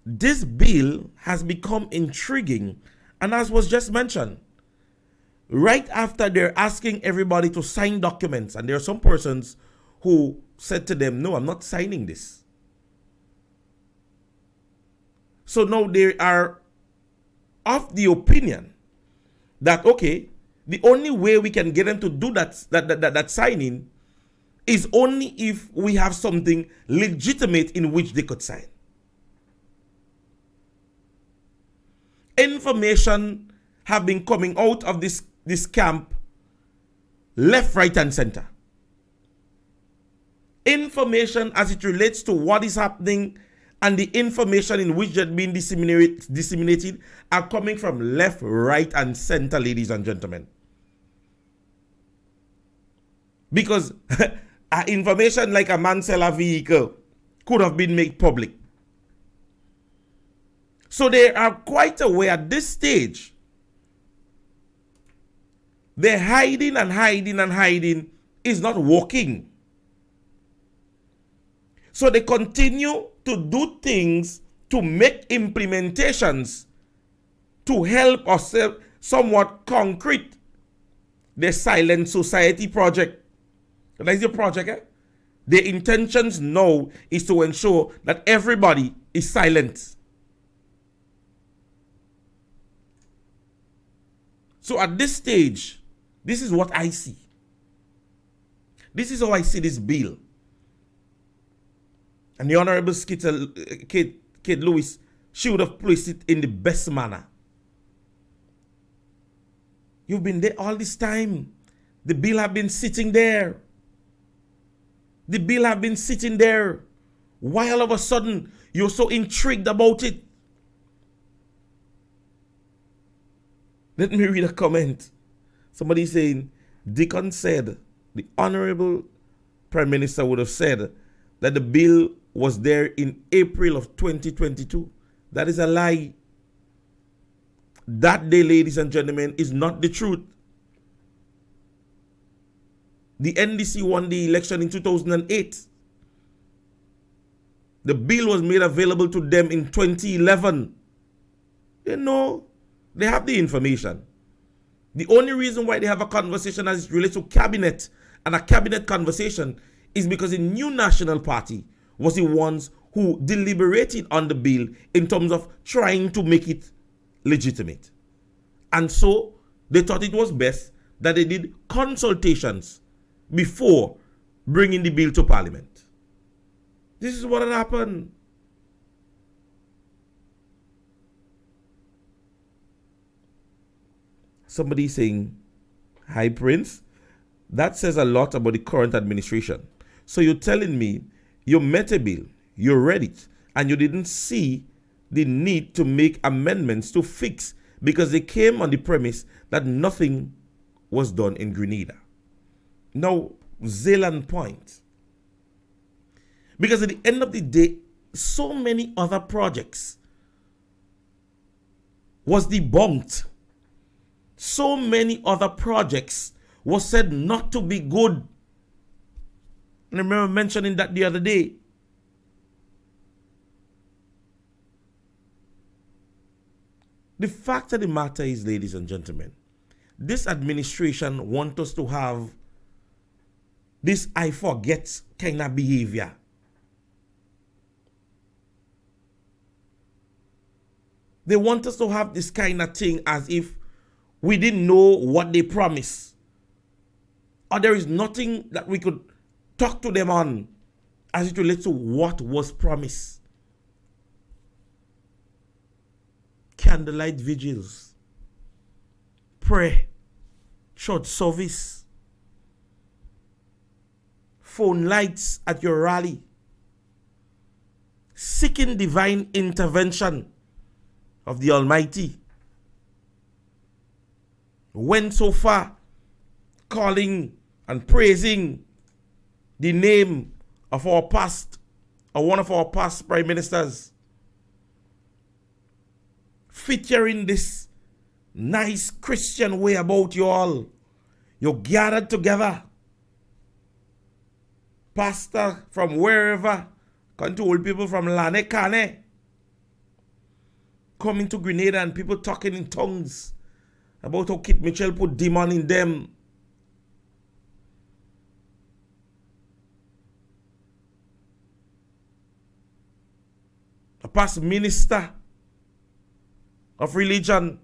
Speaker 2: this bill has become intriguing, and as was just mentioned, right after they're asking everybody to sign documents, and there are some persons who said to them, no, I'm not signing this. So now they are of the opinion that, okay, the only way we can get them to do that signing is only if we have something legitimate in which they could sign. Information have been coming out of this camp left, right, and center. Information as it relates to what is happening and the information in which they're being disseminated are coming from left, right, and center, ladies and gentlemen. Because information like a man sell a vehicle could have been made public. So they are quite aware at this stage. They're hiding and hiding and hiding is not working. So they continue to do things to make implementations to help us somewhat concrete the Silent Society project. That is the project, eh? The intentions now is to ensure that everybody is silent. So at this stage, This is what I see. This is how I see this bill. And the Honorable Kate Lewis, she would have placed it in the best manner. You've been there all this time. The bill have been sitting there. The bill have been sitting there. Why all of a sudden you're so intrigued about it? Let me read a comment. Somebody saying, Deacon said, the Honorable Prime Minister would have said that the bill was there in April of 2022. That is a lie. That day, ladies and gentlemen, is not the truth. The NDC won the election in 2008. The bill was made available to them in 2011. You know, they have the information. The only reason why they have a conversation as it relates to cabinet and a cabinet conversation is because the New National Party was the ones who deliberated on the bill in terms of trying to make it legitimate. And so they thought it was best that they did consultations before bringing the bill to Parliament. This is what had happened. Somebody saying, hi Prince, that says a lot about the current administration. So you're telling me you met a bill, you read it, and you didn't see the need to make amendments to fix because they came on the premise that nothing was done in Grenada. Now, Zealand Point. Because at the end of the day, so many other projects was debunked. So many other projects was said not to be good. And I remember mentioning that the other day. The fact of the matter is, ladies and gentlemen, this administration wants us to have this I forget kind of behavior. They want us to have this kind of thing as if we didn't know what they promised. Or there is nothing that we could talk to them on as it relates to what was promised. Candlelight vigils, prayer, church service, phone lights at your rally, seeking divine intervention of the Almighty. Went so far calling and praising the name of our past, or one of our past prime ministers, featuring this nice Christian way about you all. You're gathered together. Pastor from wherever, control people from Lane, coming to Grenada and people talking in tongues about how Kit Mitchell put demon in them. A past minister of religion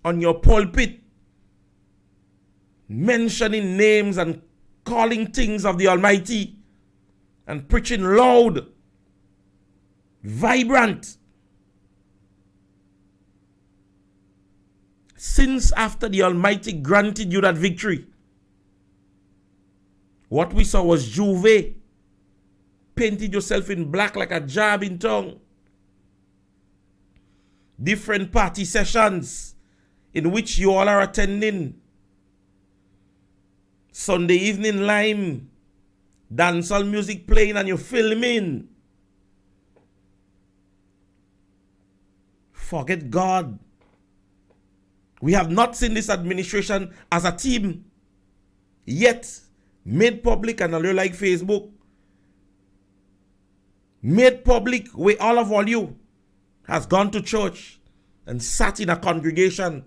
Speaker 2: on your pulpit mentioning names and calling things of the Almighty and preaching loud, vibrant. Since after the Almighty granted you that victory, what we saw was Juve painted yourself in black like a jab in tongue. Different party sessions in which you all are attending. Sunday evening lime, dancehall music playing and you're filming. Forget God. We have not seen this administration as a team yet made public, and I like Facebook, made public where all of you has gone to church and sat in a congregation.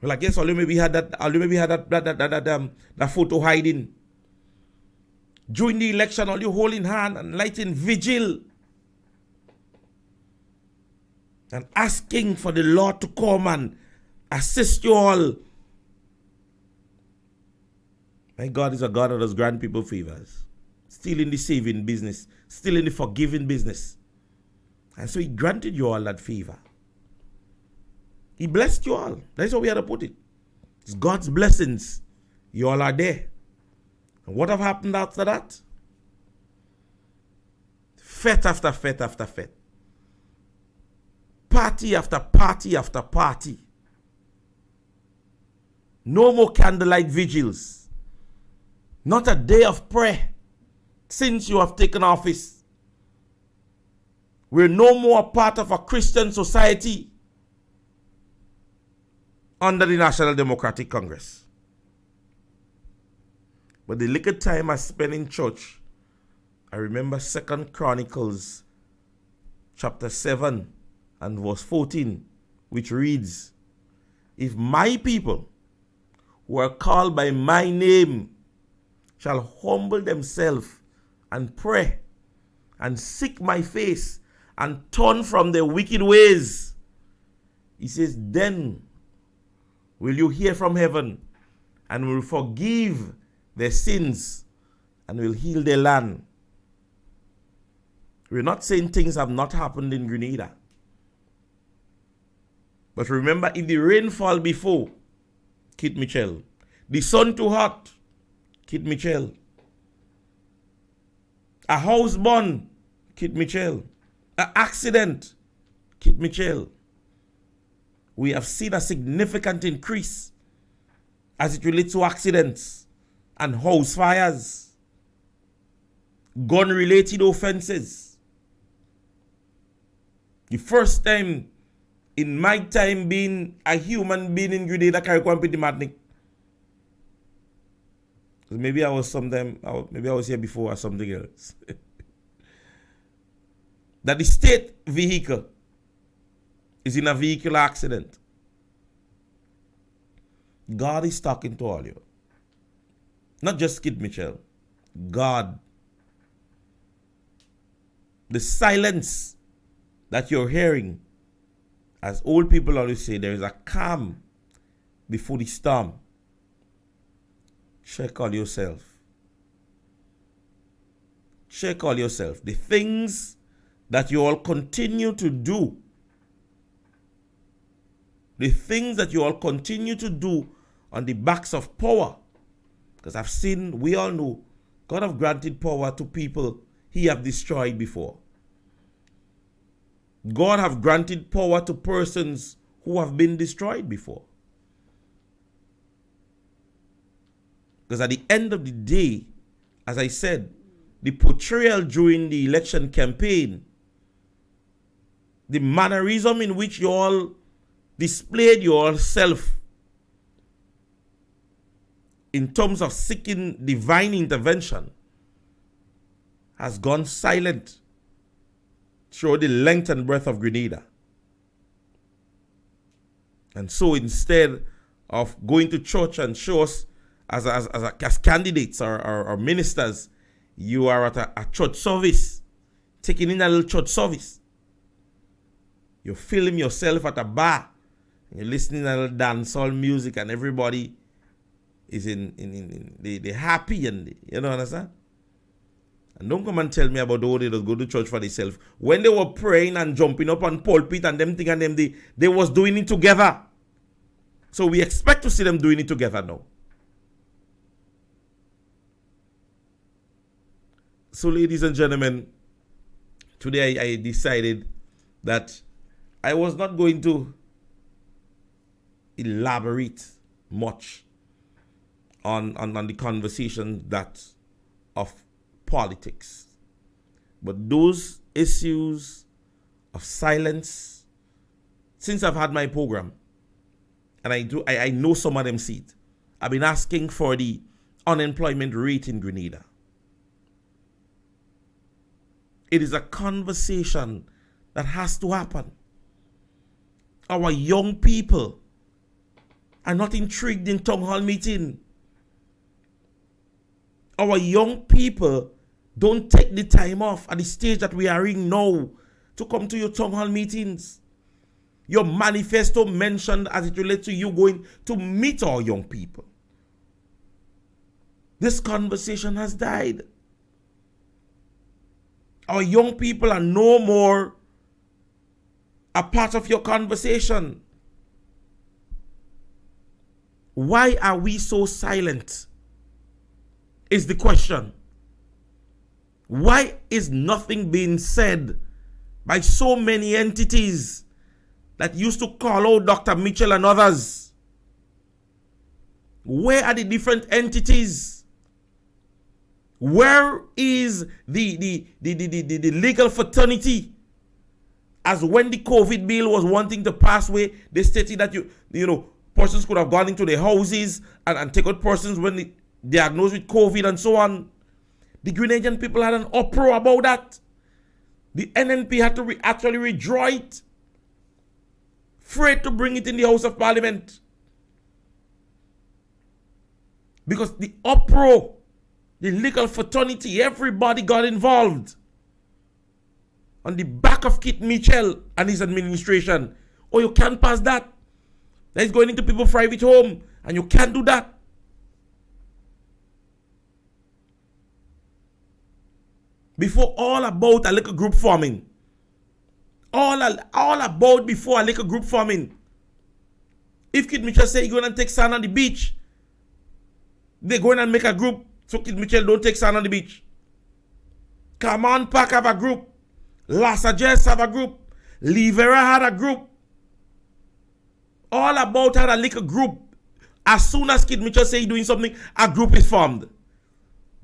Speaker 2: Well, I guess all you maybe had that photo hiding. During the election, all you holding hand and lighting vigil and asking for the Lord to come and assist you all My God is a God that does grant people favors. Still in the saving business. Still in the forgiving business. And so he granted you all that favor. He blessed you all. That's how we had to put it. It's God's blessings. You all are there. And what have happened after that? Fete after fete after fete. Party after party after party. No more candlelight vigils. Not a day of prayer since you have taken office. We're no more a part of a Christian society under the National Democratic Congress. But the little time I spent in church, I remember 2 Chronicles chapter 7 and verse 14, which reads, if my people who are called by my name shall humble themselves and pray and seek my face and turn from their wicked ways, he says, then will you hear from heaven and will forgive their sins and will heal their land. We're not saying things have not happened in Grenada. But remember, if the rainfall before, Kit Mitchell. The sun too hot, Kit Mitchell. A house burn, Kit Mitchell. An accident, Kit Mitchell. We have seen a significant increase as it relates to accidents and house fires, gun-related offenses. The first time in my time being a human being in Grenada, Carrick, maybe I was here before or something else. That the state vehicle is in a vehicular accident. God is talking to all you. Not just Kid Mitchell. God. The silence that you're hearing, as old people always say, there is a calm before the storm. Check on yourself. Check on yourself. The things that you all continue to do, the things that you all continue to do on the backs of power, because I've seen, we all know, God have granted power to people he have destroyed before. God have granted power to persons who have been destroyed before. Because at the end of the day, as I said, the portrayal during the election campaign, the mannerism in which you all displayed yourself in terms of seeking divine intervention has gone silent through the length and breadth of Grenada. And so instead of going to church and show us as candidates or ministers, you are at a church service, taking in a little church service. You film yourself at a bar, and you're listening to a little dancehall music, and everybody is they're happy, and you know, understand? And don't come and tell me about how they just go to church for themselves. When they were praying and jumping up on pulpit and them thing and them, they was doing it together. So we expect to see them doing it together now. So ladies and gentlemen, today I decided that I was not going to elaborate much on the conversation that of politics. But those issues of silence, since I've had my program, and I know some of them see it, I've been asking for the unemployment rate in Grenada. It is a conversation that has to happen. Our young people are not intrigued in town hall meeting. Our young people don't take the time off at the stage that we are in now to come to your town hall meetings. Your manifesto mentioned as it relates to you going to meet our young people. This conversation has died. Our young people are no more a part of your conversation. Why are we so silent? Is the question. Why is nothing being said by so many entities that used to call out Dr. Mitchell and others? Where are the different entities? Where is the legal fraternity? As when the COVID bill was wanting to pass away, they stated that persons could have gone into their houses and take out persons when they diagnosed with COVID and so on. The Grenadian people had an uproar about that. The NNP had to actually withdraw it. Afraid to bring it in the House of Parliament. Because the uproar, the legal fraternity, everybody got involved. On the back of Kit Mitchell and his administration. Oh, you can't pass that. That is going into people's private home. And you can't do that. Before all about a little group forming. All about before a little group forming. If Kit Mitchell say he's going to take sand on the beach, they're going to make a group so Kit Mitchell don't take sand on the beach. Come on, Pack have a group. Lassa Jess have a group. Livera had a group. All about had a little group. As soon as Kit Mitchell say he's doing something, a group is formed.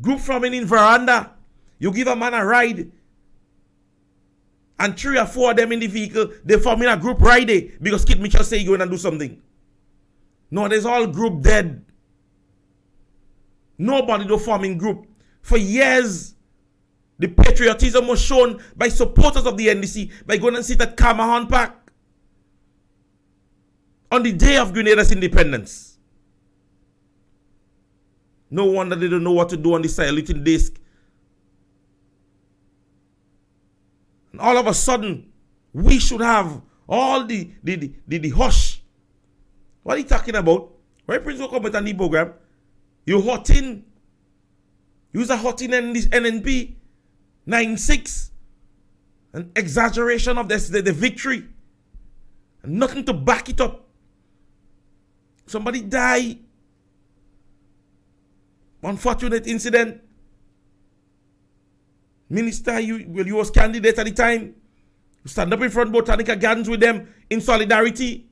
Speaker 2: Group forming in veranda. You give a man a ride, and 3 or 4 of them in the vehicle, they form in a group right there because Kit Mitchell say he's going to do something. No, there's all group dead. Nobody do forming group. For years, the patriotism was shown by supporters of the NDC by going and sit at Camahan Park on the day of Grenada's independence. No wonder they don't know what to do on the silent disc. And all of a sudden, we should have all the hush. What are you talking about? Why Prince will come with a new program? You hot in. Use a hot in this NNP. 9-6. An exaggeration of this, the victory. And nothing to back it up. Somebody died. Unfortunate incident. Minister, you was candidate at the time. You stand up in front of Botanica Gardens with them in solidarity.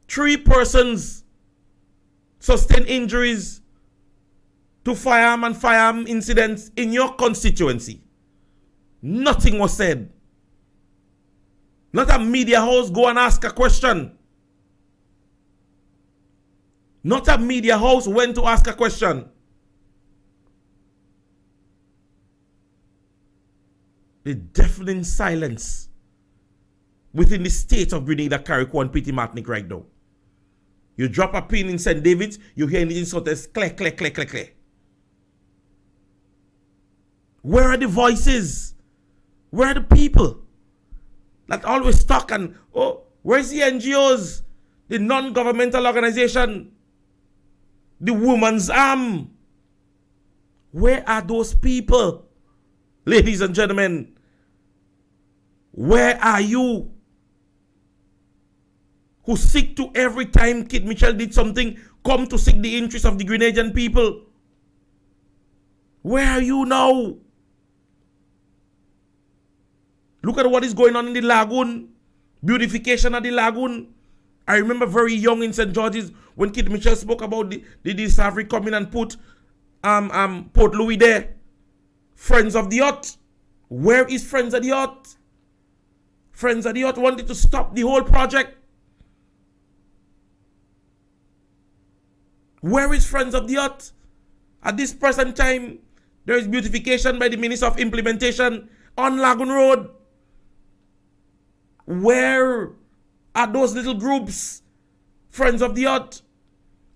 Speaker 2: 3 persons sustained injuries to firearm incidents in your constituency. Nothing was said. Not a media house go and ask a question. Not a media house went to ask a question. The deafening silence within the state of Grenada, Carriacou, and Petite Martinique right now. You drop a pin in St. David's, you hear anything sort of clack, clack, clack, clack, clack. Where are the voices? Where are the people that always talk and, where's the NGOs? The non-governmental organization? The woman's arm? Where are those people? Ladies and gentlemen, where are you? Who seek to every time Kit Mitchell did something, come to seek the interest of the Grenadian people. Where are you now? Look at what is going on in the lagoon. Beautification of the lagoon. I remember very young in St. George's when Kit Mitchell spoke about the Savary coming and put Port Louis there. Friends of the Yacht. Where is Friends of the Yacht? Friends of the Yacht wanted to stop the whole project. Where is Friends of the Yacht? At this present time, there is beautification by the Minister of Implementation on Lagoon Road. Where are those little groups? Friends of the Yacht?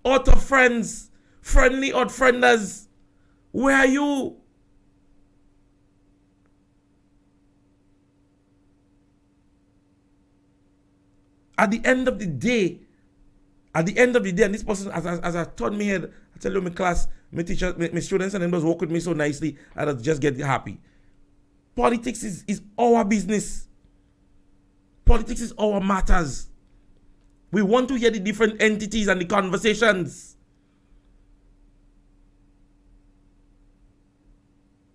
Speaker 2: Out of Friends? Friendly Odd Frienders? Where are you? At the end of the day, At the end of the day, and this person, as I turned my head, I tell you, my class, my teacher, my students, and them just work with me so nicely, and I just get happy. Politics is our business. Politics is our matters. We want to hear the different entities and the conversations.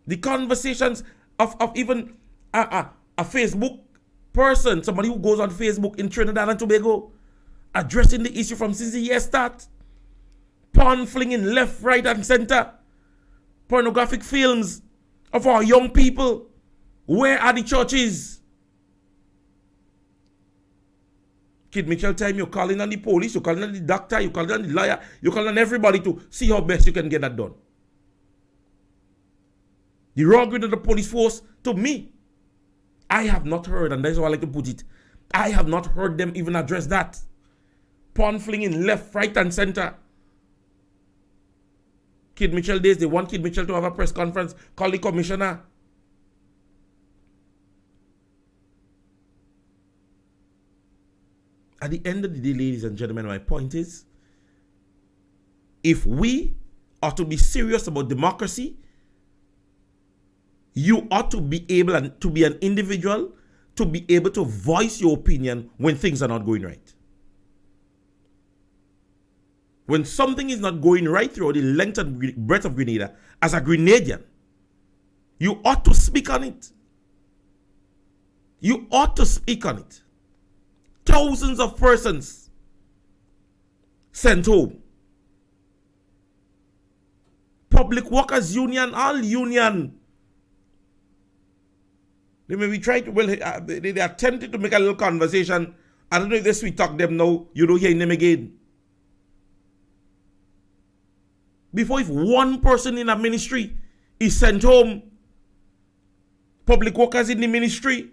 Speaker 2: The conversations of even a Facebook person, somebody who goes on Facebook in Trinidad and Tobago, addressing the issue from since the year start. Porn flinging left, right, and center. Pornographic films of our young people. Where are the churches? Kid Mitchell time you're calling on the police, you're calling on the doctor, you're calling on the lawyer, you're calling on everybody to see how best you can get that done. The wrongdoing of the police force, to me, I have not heard, and that's how I like to put it, I have not heard them even address that. Porn flinging left, right, and center. Kid Mitchell days, they want Kid Mitchell to have a press conference, call the commissioner. At the end of the day, ladies and gentlemen, my point is, if we are to be serious about democracy, you ought to be able to be an individual to be able to voice your opinion when things are not going right. When something is not going right throughout the length and breadth of Grenada, as a Grenadian, you ought to speak on it. You ought to speak on it. Thousands of persons sent home. Public Workers Union, all union. They may be trying to, well, they attempted to make a little conversation. I don't know if they sweet talk them now. You don't hear them again. Before, if one person in a ministry is sent home, public workers in the ministry,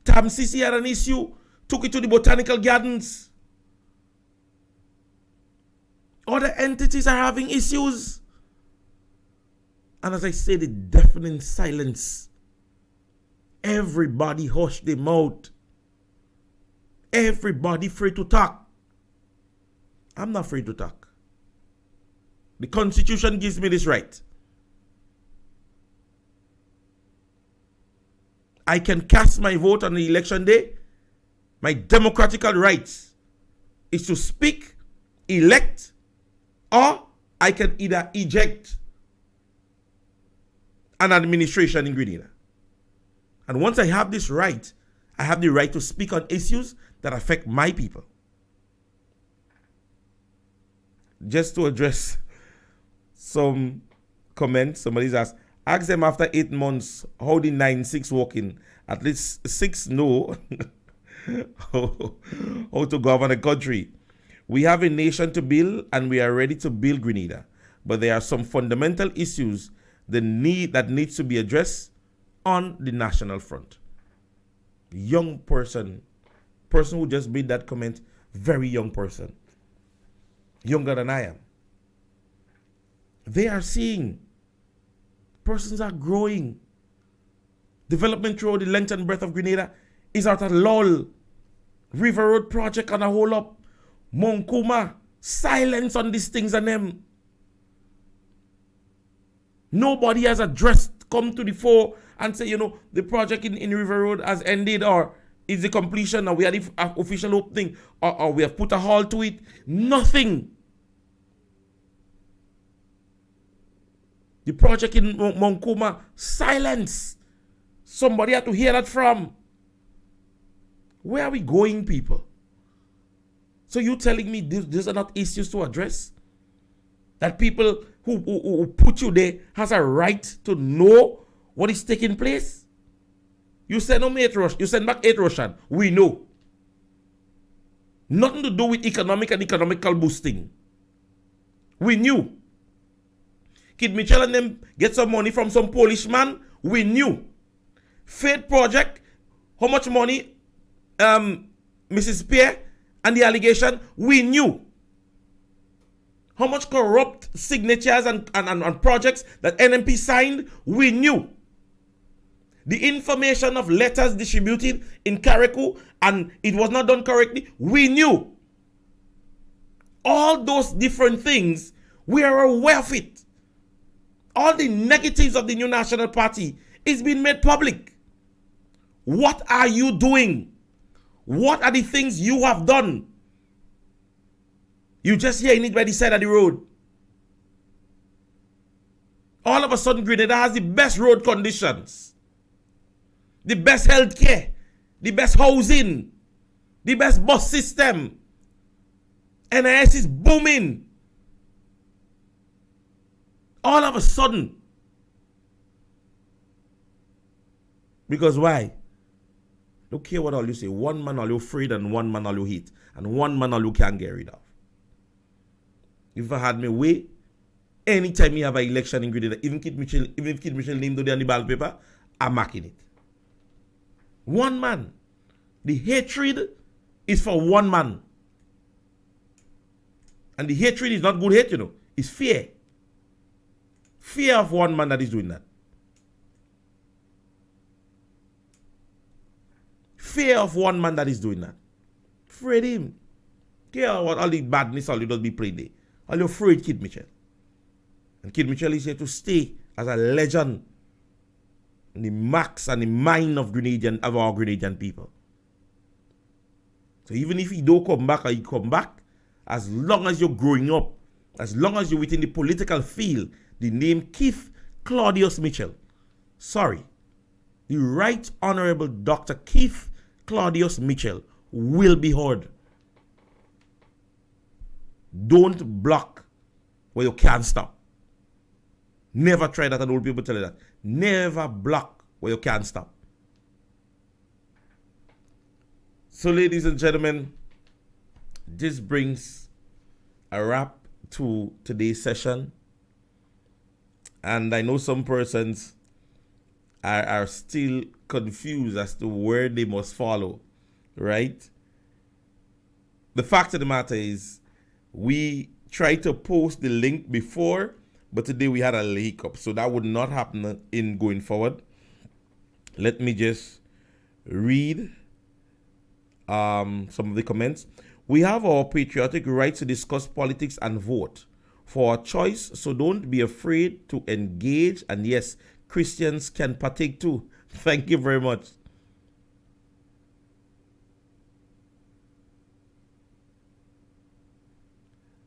Speaker 2: Tam Sisi had an issue, took it to the botanical gardens. Other entities are having issues. And as I say, the deafening silence. Everybody hushed their mouth. Everybody free to talk. I'm not free to talk. The Constitution gives me this right. I can cast my vote on the election day. My democratical rights is to speak, elect, or I can either eject an administration in Grenada. And once I have this right, I have the right to speak on issues that affect my people. Just to address some comments, somebody's asked, ask them after 8 months how the 9-6 working. At least 6 know how to govern a country. We have a nation to build and we are ready to build Grenada. But there are some fundamental issues that needs to be addressed on the national front. Young person who just made that comment, very young person. Younger than I am. They are seeing. Persons are growing. Development throughout the length and breadth of Grenada is at a lull. River Road project on a whole up. Monkuma, silence on these things and them. Nobody has come to the fore and say, the project in River Road has ended, or is the completion, or we had the official opening, or we have put a halt to it. Nothing. The project in Monkuma, silence. Somebody had to hear that from. Where are we going, people? So you telling me these are not issues to address? That people who put you there has a right to know what is taking place? You send home 8 Russian. You send back 8 Russian. We know. Nothing to do with economic and economical boosting. We knew. Kid Mitchell and them get some money from some Polish man. We knew. Faith project, how much money Mrs. Pierre and the allegation, we knew. How much corrupt signatures and projects that NMP signed, we knew. The information of letters distributed in Carriacou and it was not done correctly, we knew. All those different things, we are aware of it. All the negatives of the new National Party is being made public. What are you doing? What are the things you have done? You just hearing it by the side of the road. All of a sudden, Grenada has the best road conditions, the best health care, the best housing, the best bus system. NIS is booming. All of a sudden. Because why? Don't care what all you say. One man all you afraid and one man all you hate. And one man all you can't get rid of. If I had my way, anytime you have an election in Grenada, even if Kid Mitchell name on the ballot paper, I'm marking it. One man. The hatred is for one man. And the hatred is not good hate, you know. It's fear. Fear of one man that is doing that. Fear of one man that is doing that. Afraid him. Care what all the badness all you does be played there. All you afraid Kid Mitchell. And Kid Mitchell is here to stay as a legend in the max and the mind of our Grenadian people. So even if he don't come back or he come back, as long as you're growing up, as long as you're within the political field, the name Keith Claudius Mitchell, the Right Honorable Dr. Keith Claudius Mitchell will be heard. Don't block where you can't stop. Never try that, and old people tell you that. Never block where you can't stop. So, ladies and gentlemen, this brings a wrap to today's session. And I know some persons are still confused as to where they must follow, right? The fact of the matter is, we tried to post the link before, but today we had a hiccup, so that would not happen in going forward. Let me just read some of the comments. We have our patriotic right to discuss politics and vote for our choice, so don't be afraid to engage. And yes, Christians can partake too. Thank you very much.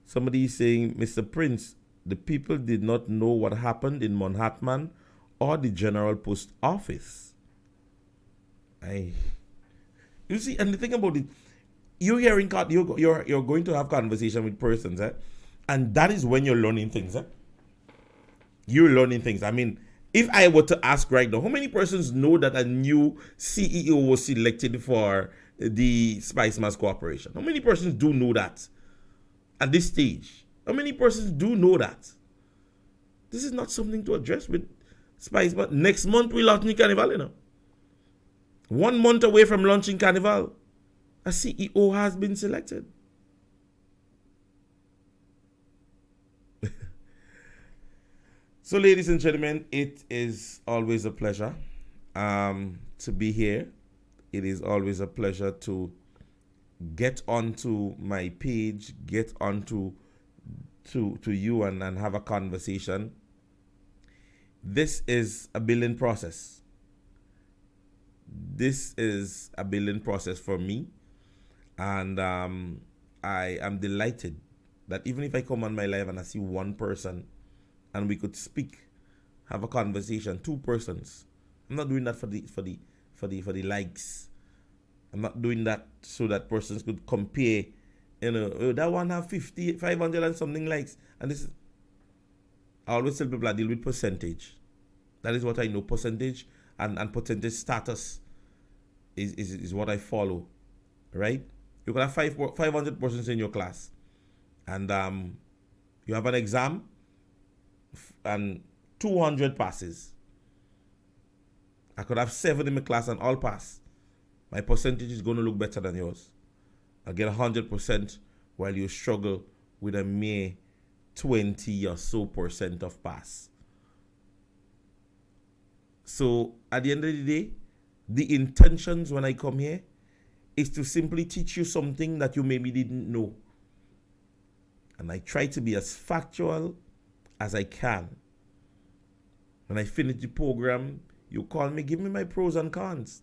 Speaker 2: Somebody is saying, Mr. Prince, the people did not know what happened in Manhattan or the General Post Office. You see, and the thing about it, you're going to have conversation with persons, and that is when you're learning things. You're learning things. I mean, if I were to ask right now, how many persons know that a new CEO was selected for the Spice Mass Corporation? How many persons do know that at this stage? How many persons do know that? This is not something to address with Spice, but next month we launch Carnival, you know. 1 month away from launching Carnival, a CEO has been selected. So, ladies and gentlemen, it is always a pleasure to be here. It is always a pleasure to get onto my page, get onto to you and have a conversation. This is a building process. This is a building process for me. And I am delighted that even if I come on my live and I see one person and we could speak, have a conversation, 2 persons. I'm not doing that for the likes. I'm not doing that so that persons could compare. You know, oh, that one have 50, 500 and something likes. And this is, I always tell people I deal with percentage. That is what I know. Percentage and percentage status is what I follow. Right? You could have 500 persons in your class. And you have an exam and 200 passes. I could have 7 in my class and all pass. My percentage is going to look better than yours. I'll get 100% while you struggle with a mere 20 or so % of pass. So at the end of the day, the intentions when I come here is to simply teach you something that you maybe didn't know. And I try to be as factual as I can. When I finish the program, you call me, give me my pros and cons.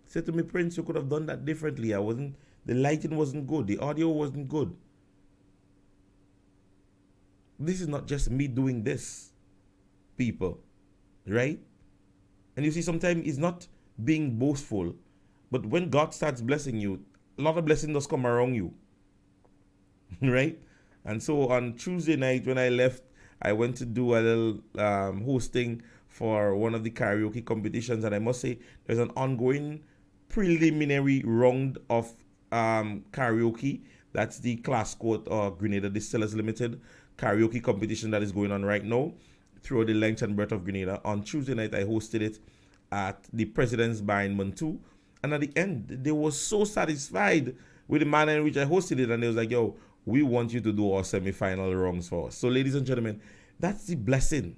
Speaker 2: Say to me, Prince, you could have done that differently. The lighting wasn't good. The audio wasn't good. This is not just me doing this, people, right? And you see, sometimes it's not being boastful, but when God starts blessing you, a lot of blessing does come around you, right? And so on Tuesday night when I left, I went to do a little hosting for one of the karaoke competitions, and I must say there's an ongoing preliminary round of karaoke. That's the Class Court or Grenada Distillers Limited karaoke competition that is going on right now throughout the length and breadth of Grenada. On Tuesday night, I hosted it at the President's Bar in Montu, and at the end, they were so satisfied with the manner in which I hosted it, and they was like, yo, we want you to do our semi-final rounds for us. So ladies and gentlemen, that's the blessing.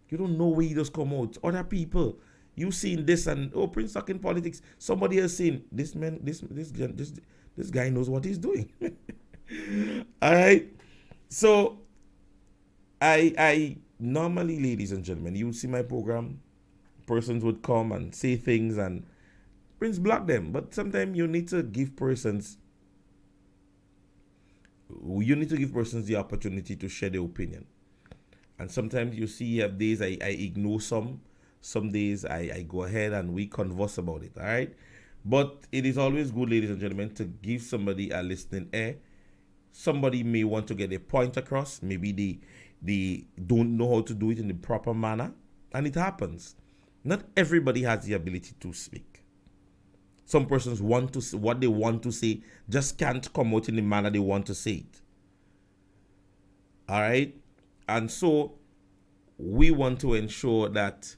Speaker 2: You don't know where you just come out. Other people, you seen this and, oh, Prince talking politics. Somebody else saying, this guy knows what he's doing. All right. So I normally, ladies and gentlemen, you would see my program, persons would come and say things and Prince block them. But sometimes you need to give persons the opportunity to share their opinion. And sometimes you see days I ignore some days I go ahead and we converse about it, all right? But it is always good, ladies and gentlemen, to give somebody a listening ear. Somebody may want to get a point across. Maybe they don't know how to do it in the proper manner, and it happens. Not everybody has the ability to speak. Some persons want to say what they want to say, just can't come out in the manner they want to say it. All right? And so we want to ensure that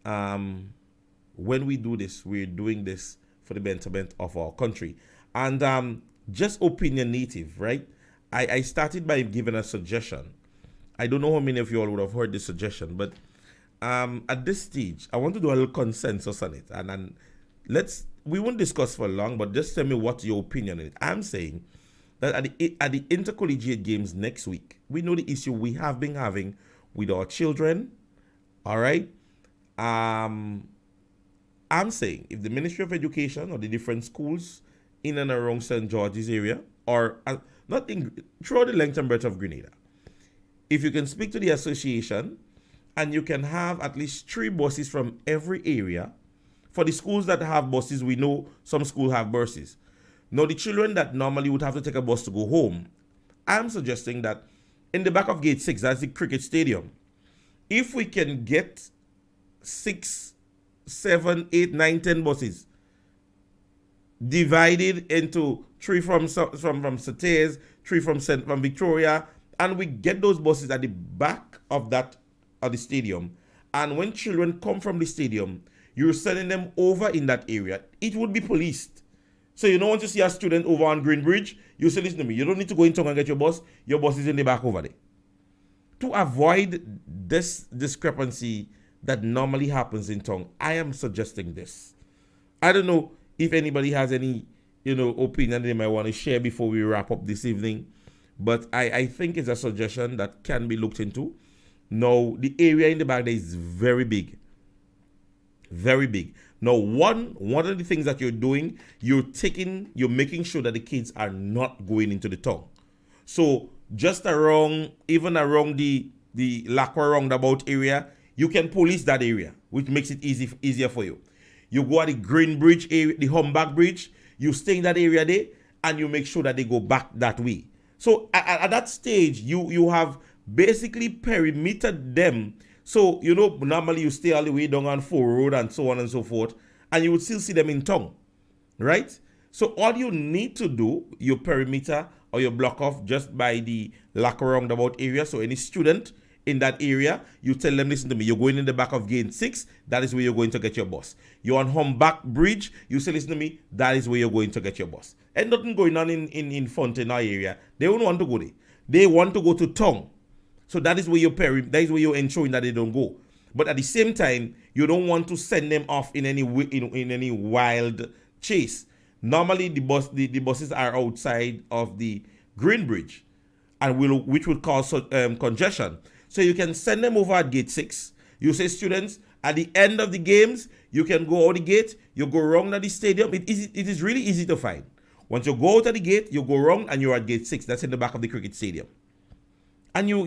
Speaker 2: when we do this, we're doing this for the betterment of our country. And just opinionative, right? I started by giving a suggestion. I don't know how many of you all would have heard this suggestion, but at this stage, I want to do a little consensus on it. And we won't discuss for long, but just tell me what your opinion is. I'm saying that at the Intercollegiate Games next week, we know the issue we have been having with our children, all right? I'm saying if the Ministry of Education or the different schools in and around St. George's area, or throughout the length and breadth of Grenada, if you can speak to the association and you can have at least 3 buses from every area. For the schools that have buses, we know some schools have buses. Now, the children that normally would have to take a bus to go home, I'm suggesting that in the back of Gate 6, that's the cricket stadium, if we can get 6, 7, 8, 9, 10 buses divided into 3 from Sates, 3 from Victoria, and we get those buses at the back of the stadium, and when children come from the stadium, you're sending them over in that area, it would be policed. So you don't want to see a student over on Green Bridge, you say, listen to me, you don't need to go in town and get your bus is in the back over there. To avoid this discrepancy that normally happens in town, I am suggesting this. I don't know if anybody has any, opinion they might want to share before we wrap up this evening, but I think it's a suggestion that can be looked into. Now, the area in the back there is very big. Very big. Now, one of the things that you're doing, you're making sure that the kids are not going into the town. So just even around the Lacroix roundabout area, you can police that area, which makes it easier for you. You go at the Green Bridge area, the Humbug Bridge, you stay in that area there, and you make sure that they go back that way. So at that stage, you have basically perimetered them. So, normally you stay all the way down on 4 Road and so on and so forth, and you would still see them in town, right? So all you need to do, your perimeter or your block off just by the Lacroix roundabout area. So any student in that area, you tell them, listen to me, you're going in the back of Gate 6, that is where you're going to get your bus. You're on Humbug Bridge, you say, listen to me, that is where you're going to get your bus. And nothing going on in Fontana area. They don't want to go there. They want to go to town. So that is where you're ensuring that they don't go. But at the same time, You don't want to send them off in any in any wild chase. Normally, the buses are outside of the Green Bridge, and which will cause congestion. So you can send them over at gate 6. You say, students, at the end of the games, you can go out the gate, you go around at the stadium. It is really easy to find. Once you go out of the gate, you go around and you're at gate 6. That's in the back of the cricket stadium. And you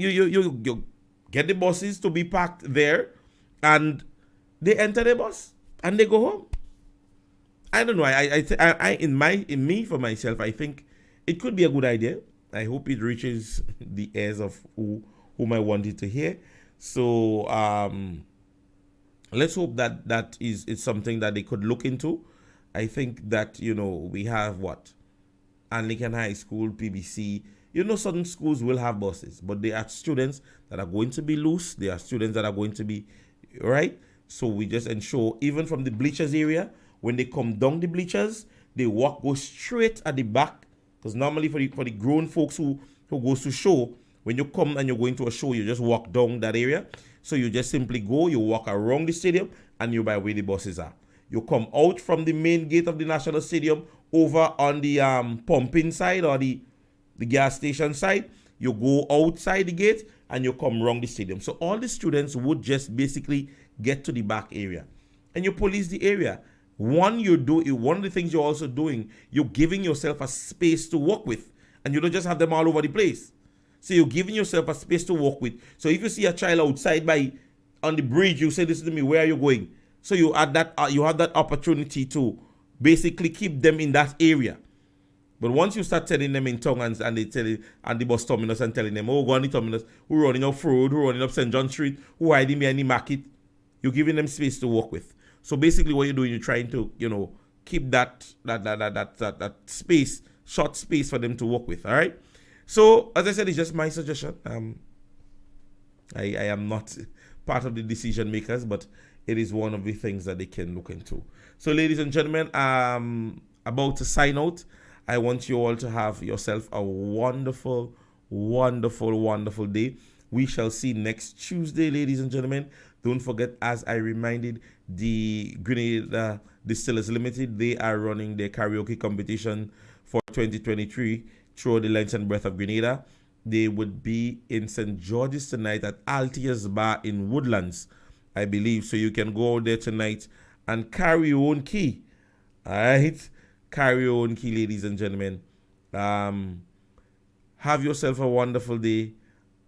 Speaker 2: get the buses to be parked there, and they enter the bus and they go home. I don't know. For myself, I think it could be a good idea. I hope it reaches the ears of whom I wanted to hear. So let's hope that is something that they could look into. I think that, we have Anglican High School, PBC. Certain schools will have buses, but there are students that are going to be loose. There are students that are going to be, right? So we just ensure, even from the bleachers area, when they come down the bleachers, they go straight at the back. Because normally for the grown folks who goes to show, when you come and you're going to a show, you just walk down that area. So you just simply go, you walk around the stadium, and you're by where the buses are. You come out from the main gate of the National Stadium over on the pumping side or the gas station side. You go outside the gate and you come around the stadium. So all the students would just basically get to the back area. And you police the area. One of the things you're also doing, you're giving yourself a space to work with. And you don't just have them all over the place. So you're giving yourself a space to work with. So if you see a child outside on the bridge, you say, listen to me, where are you going? So you have that opportunity to basically keep them in that area. But once you start telling them in tongues and they tell you, and the bus terminus and telling them, go on the terminus, who running up Road, who running up St. John Street, who hiding behind the market, you're giving them space to work with. So basically what you're doing, you're trying to, keep that space, short space for them to work with. All right. So as I said, it's just my suggestion. I am not part of the decision makers, but it is one of the things that they can look into. So ladies and gentlemen, about to sign out. I want you all to have yourself a wonderful, wonderful, wonderful day. We shall see next Tuesday, ladies and gentlemen. Don't forget, as I reminded, the Grenada Distillers Limited, they are running their karaoke competition for 2023 through the length and breadth of Grenada. They would be in St. George's tonight at Altia's Bar in Woodlands, I believe. So you can go out there tonight and carry your own key. All right? Carry your own key, ladies and gentlemen. Have yourself a wonderful day,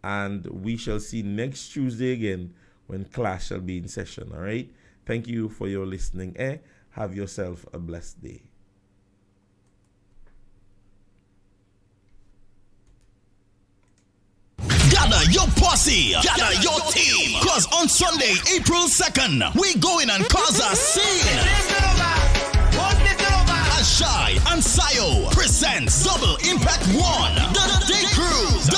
Speaker 2: and we shall see next Tuesday again when class shall be in session. All right? Thank you for your listening. Have yourself a blessed day.
Speaker 7: Gather your posse, gather your team, cause on Sunday, April 2nd, we going and cause a scene. Shy and Sayo presents Double Impact 1, the Day Cruise,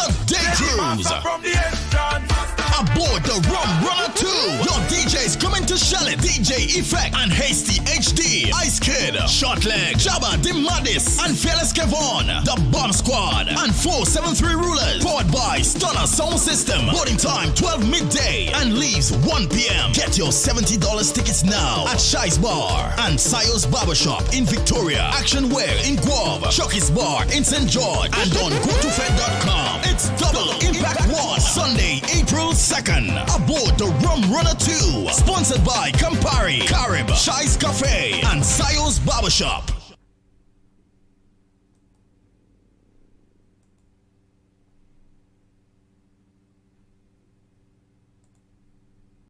Speaker 7: aboard the Rum Runner 2. Your DJs coming to Charlotte, DJ Effect and Hasty HD, Ice Kid, Shortleg, Jabba, Dimadis, and Fearless Kevon, the Bomb Squad, and 473 Rulers, powered by Stunner Sound System. Boarding time 12 midday and leaves 1 p.m. Get your $70 tickets now at Shy's Bar and Sayo's Barbershop in Victoria, Action Wear in Guava, Chucky's Bar in St. George, and on GoToFed.com. It's Double Impact 1, Sunday, April 2nd, aboard the Rum Runner 2, sponsored by Campari, Carib, Shy's Cafe, and Sayo's Barbershop.